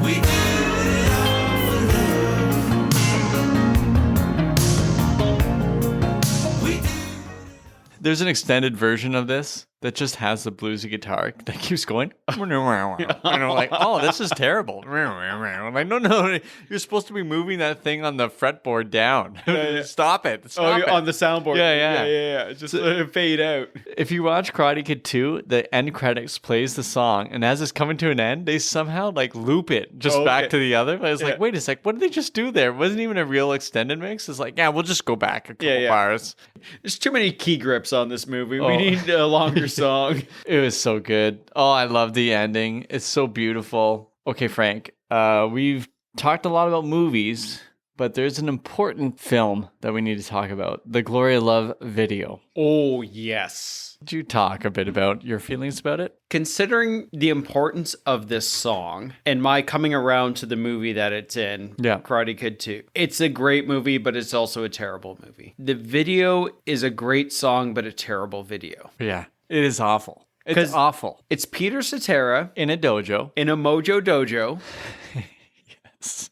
We did it all for love. We did. There's an extended version of this that just has the bluesy guitar that keeps going. And I'm like, oh, this is terrible. I'm like, no, you're supposed to be moving that thing on the fretboard down. yeah. Stop it. Oh, Stop it. on the soundboard. Yeah. Just let it fade out. If you watch Karate Kid 2, the end credits plays the song, and as it's coming to an end, they somehow like loop it just Oh, back okay. to the other. I was Yeah. like, wait a sec, what did they just do there? It wasn't even a real extended mix. It's like, yeah, we'll just go back a couple Yeah. bars. There's too many key grips on this movie. Oh. We need a longer song. It was so good. Oh, I love the ending. It's so beautiful. Okay, Frank, we've talked a lot about movies, but there's an important film that we need to talk about, the Gloria Love video. Oh, yes. Could you talk a bit about your feelings about it? Considering the importance of this song and my coming around to the movie that it's in, Yeah. Karate Kid 2, it's a great movie, but it's also a terrible movie. The video is a great song, but a terrible video. Yeah, it is awful. It's 'Cause- awful. It's Peter Cetera In a dojo. in a Mojo Dojo.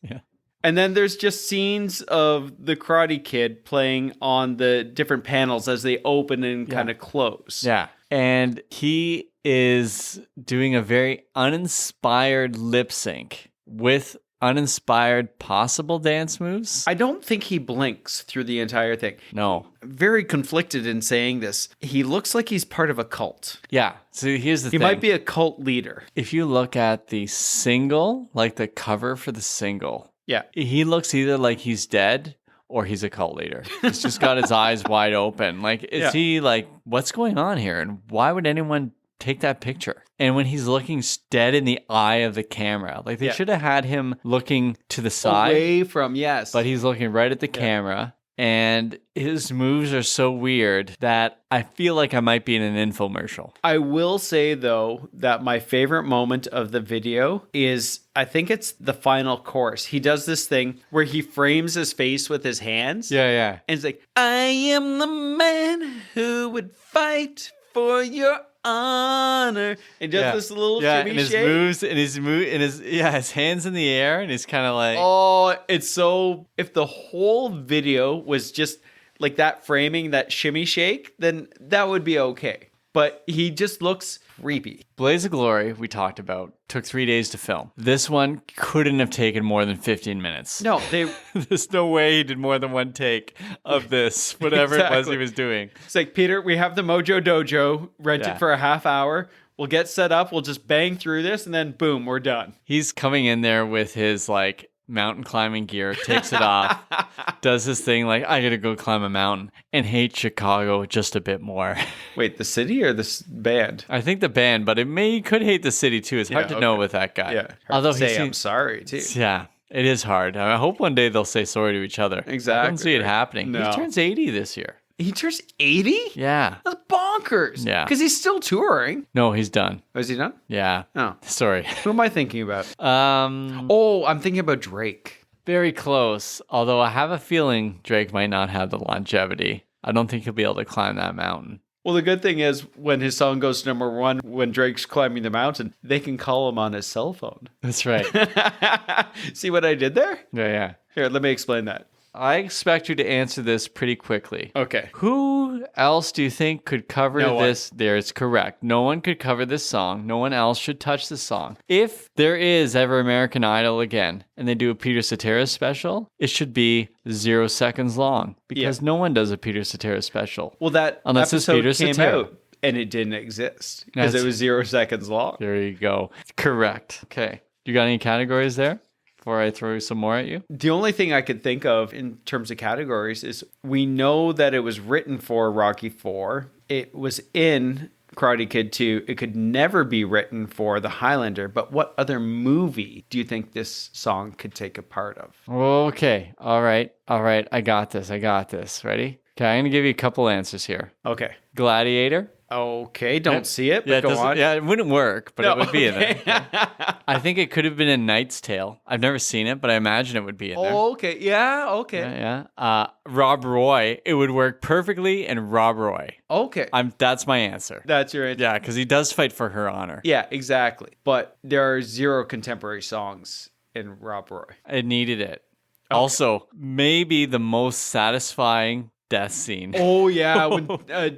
Yeah. And then there's just scenes of the Karate Kid playing on the different panels as they open and kind of close. Yeah. And he is doing a very uninspired lip sync with uninspired possible dance moves. I don't think he blinks through the entire thing. No. Very conflicted in saying this. He looks like he's part of a cult. Yeah. So here's the He thing. might be a cult leader. If you look at the single, like the cover for the single, Yeah. he looks either like he's dead or he's a cult leader. He's just got his eyes wide open. Like, is Yeah. he like, what's going on here? And why would anyone take that picture? And when he's looking dead in the eye of the camera, like they Yeah. should have had him looking to the side, Away from, yes. but he's looking right at the camera. And his moves are so weird that I feel like I might be in an infomercial. I will say, though, that my favorite moment of the video is, I think it's the final chorus. He does this thing where he frames his face with his hands. Yeah. And it's like, I am the man who would fight for your honor. And does this little shimmy and his shake. moves and his hands in the air, and he's kind of like, Oh, it's so. If the whole video was just like that framing, that shimmy shake, then that would be okay. But he just looks creepy. Blaze of Glory, we talked about, took 3 days to film. This one couldn't have taken more than 15 minutes. No, they. There's no way he did more than one take of this, whatever it was Exactly. he was doing. It's like, Peter, we have the Mojo Dojo rented Yeah. for a half hour. We'll get set up. We'll just bang through this, and then boom, we're done. He's coming in there with his like mountain climbing gear, takes it off, does this thing like, I gotta go climb a mountain, and hates Chicago just a bit more. Wait, the city or this band? I think the band, but he could hate the city too. It's hard to know with that guy. Yeah. Hard Although to say he I'm seems, sorry too. yeah, it is hard. I hope one day they'll say sorry to each other. Exactly. I don't see it happening. No. He turns 80 this year. He turns 80? Yeah. That's bonkers. Yeah. Because he's still touring. No, he's done. Oh, is he done? Yeah. Oh. Sorry. Who am I thinking about? Um, Oh, I'm thinking about Drake. very close. Although I have a feeling Drake might not have the longevity. I don't think he'll be able to climb that mountain. Well, the good thing is when his song goes to #1, when Drake's climbing the mountain, they can call him on his cell phone. That's right. See what I did there? Yeah. Here, let me explain that. I expect you to answer this pretty quickly. Okay. Who else do you think could cover No one. this? There, it's correct. No one could cover this song. No one else should touch this song. If there is ever American Idol again and they do a Peter Cetera special, it should be 0 seconds long because no one does a Peter Cetera special. Well, that Unless it's episode Peter came Cetera. out and it didn't exist because That's- it was 0 seconds long. There you go. Correct. Okay. You got any categories there before I throw some more at you? The only thing I could think of in terms of categories is we know that it was written for Rocky IV. It was in Karate Kid 2. It could never be written for The Highlander. But what other movie do you think this song could take a part of? Okay. All right. I got this. Ready? Okay. I'm going to give you a couple answers here. Okay. Gladiator. Okay, don't see it, but Yeah, go doesn't- on. yeah, it wouldn't work, but No, it would be in okay. there. I think it could have been a Knight's Tale. I've never seen it, but I imagine it would be in there. Oh, okay. Yeah, okay. Yeah. Rob Roy. It would work perfectly in Rob Roy. Okay. That's my answer. That's your answer. Yeah, because he does fight for her honor. Yeah, exactly. But there are 0 contemporary songs in Rob Roy. It needed it. Also, maybe the most satisfying death scene. Oh, yeah. When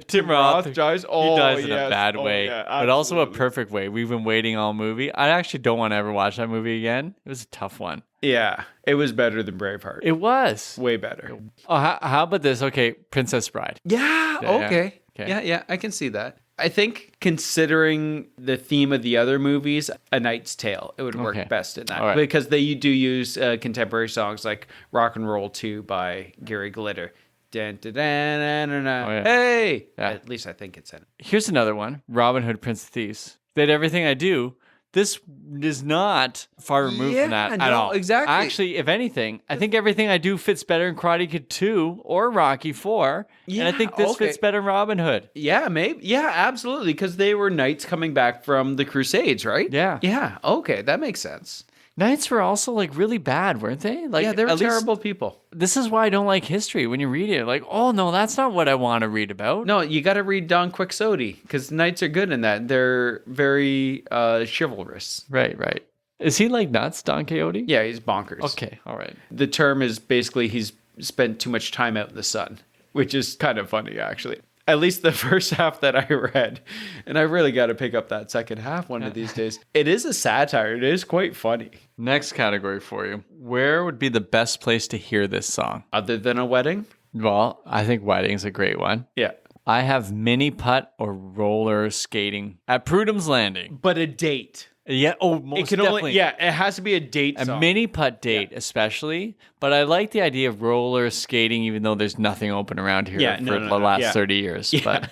Tim Roth dies. Oh, He dies in yes. a bad Oh, way, yeah, but also a absolutely. perfect way. We've been waiting all movie. I actually don't want to ever watch that movie again. It was a tough one. Yeah, it was better than Braveheart. It was. Way better. Oh, how about this? Okay, Princess Bride. Yeah, Yeah, okay. okay. Yeah, I can see that. I think considering the theme of the other movies, A Knight's Tale, it would work Okay. best in that. All right. Because they do use contemporary songs like Rock and Roll 2 by Gary Glitter. Dun, dun, dun, dun, dun, dun. Oh, yeah. Hey! Yeah. At least I think it's in it. Here's another one: Robin Hood, Prince of Thieves. Did everything I do. This is not far removed from that at no, all. exactly. Actually, if anything, I think everything I do fits better in Karate Kid 2 or Rocky 4. and I Yeah, think this okay. fits better in Robin Hood. Yeah, maybe. Yeah, absolutely. Because they were knights coming back from the Crusades, right? Yeah. Yeah, okay. That makes sense. Knights were also like really bad, weren't they? Like Yeah, they were at least- terrible people. This is why I don't like history. When you read it, like, oh no, that's not what I want to read about. No, you got to read Don Quixote because knights are good in that. They're very chivalrous. Right. Is he like nuts, Don Quixote? Yeah, he's bonkers. Okay, all right. The term is basically he's spent too much time out in the sun, which is kind of funny, actually. At least the first half that I read. And I really got to pick up that second half one of these days. It is a satire. It is quite funny. Next category for you. Where would be the best place to hear this song? Other than a wedding? Well, I think wedding's a great one. Yeah. I have mini putt or roller skating at Prudham's Landing. But a date. Yeah, most It can definitely. only, yeah, it has to be a date A song. mini putt date, especially. But I like the idea of roller skating, even though there's nothing open around here Yeah, for no, the last yeah. 30 years. Yeah. But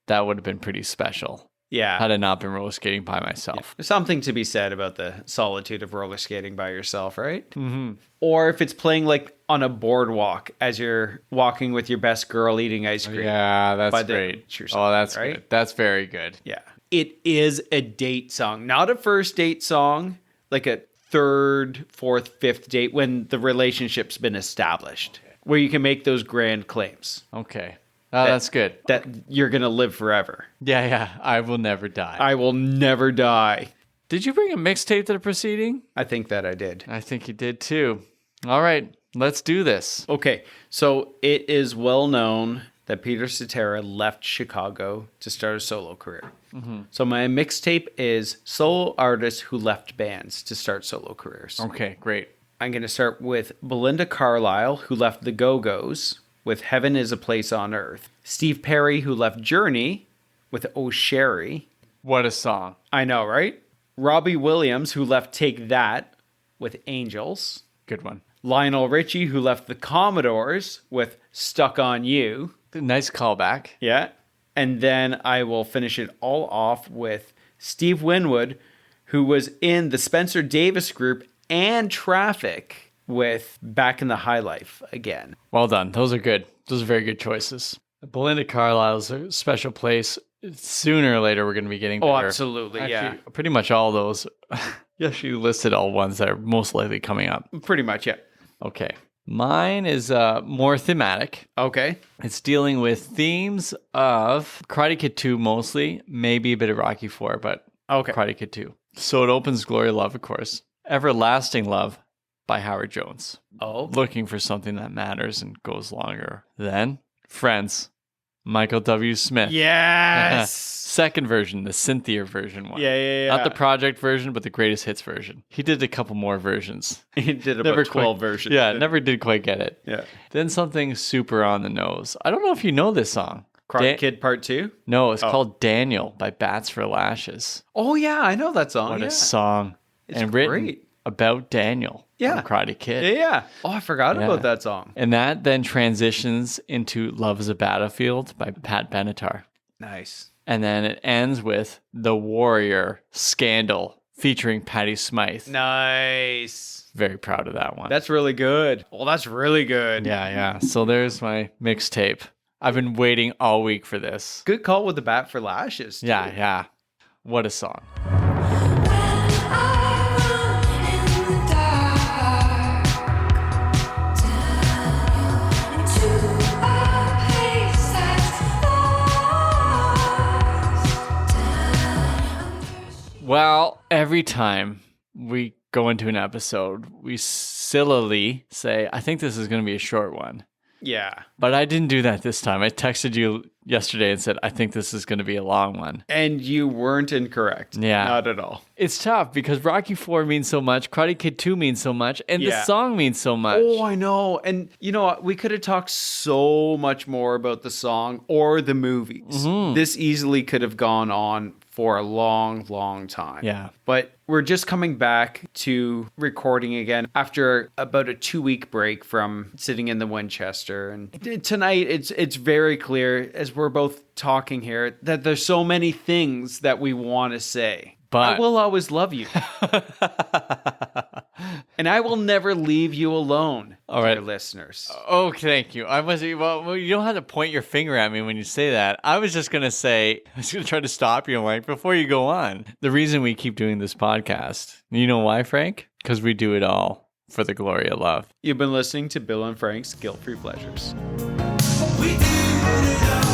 that would have been pretty special Yeah. had I not been roller skating by myself. There's something to be said about the solitude of roller skating by yourself, right? Mm-hmm. Or if it's playing like on a boardwalk as you're walking with your best girl eating ice cream. Yeah, that's By the great. nature Oh, that's song, right? good. That's very good. Yeah. It is a date song, not a first date song, like a third, fourth, fifth date when the relationship's been established, where you can make those grand claims Okay. Oh, that's good. that you're going to live forever. Yeah. I will never die. I will never die. Did you bring a mixtape to the proceeding? I think that I did. I think you did too. All right, let's do this. Okay, so it is well known that Peter Cetera left Chicago to start a solo career. So my mixtape is solo artists who left bands to start solo careers. Okay, great. I'm going to start with Belinda Carlisle, who left the Go-Go's with Heaven is a Place on Earth. Steve Perry, who left Journey with Oh Sherry. What a song. I know, right? Robbie Williams, who left Take That with Angels. Good one. Lionel Richie, who left the Commodores with Stuck on You. Nice callback. Yeah. And then I will finish it all off with Steve Winwood, who was in the Spencer Davis Group and Traffic with Back in the High Life again. Well done. Those are good. Those are very good choices. Belinda Carlisle's a special place. Sooner or later, we're going to be getting Oh, better. absolutely. Actually, pretty much all those. You actually listed all ones that are most likely coming up. Pretty much, yeah. Okay. Mine is more thematic. Okay. It's dealing with themes of Karate Kid 2 mostly, maybe a bit of Rocky 4, but Okay. Karate Kid 2. So it opens Gloria Love, of course. Everlasting Love by Howard Jones. Oh. Looking for something that matters and goes longer. Then Friends, Michael W. Smith. Yes. Second version, the Cynthia version one. Yeah. Not the project version, but the greatest hits version. He did a couple more versions. He did Never about 12 quite- versions. Yeah, never did quite get it. Yeah. Then something super on the nose. I don't know if you know this song. Karate Kid Part 2? No, it's called Daniel by Bats for Lashes. Oh, yeah. I know that song. What yeah. a song. It's and written great. about Daniel Yeah. from Karate Kid. Yeah. Oh, I forgot Yeah. about that song. And that then transitions into Love is a Battlefield by Pat Benatar. Nice. And then it ends with The Warrior Scandal featuring Patty Smythe. Nice. Very proud of that one. That's really good. Well, that's really good. Yeah. So there's my mixtape. I've been waiting all week for this. Good call with the Bat for Lashes. too. Yeah. What a song. Well, every time we go into an episode, we sillily say, I think this is going to be a short one. Yeah. But I didn't do that this time. I texted you yesterday and said, I think this is going to be a long one. And you weren't incorrect. Yeah. Not at all. It's tough because Rocky 4 means so much, Karate Kid 2 means so much, and Yeah. the song means so much. Oh, I know. And you know what? We could have talked so much more about the song or the movies. Mm-hmm. This easily could have gone on for a long, long time. Yeah. But we're just coming back to recording again after about a 2-week break from sitting in the Winchester. And tonight, it's very clear as we're both talking here that there's so many things that we want to say. But- I will always love you. And I will never leave you alone, All dear right. listeners. Oh, thank you. I was well. You don't have to point your finger at me when you say that. I was just gonna say. I was gonna try to stop you, like before you go on. The reason we keep doing this podcast, you know why, Frank? Because we do it all for the glory of love. You've been listening to Bill and Frank's Guilt-Free Pleasures. We do it all.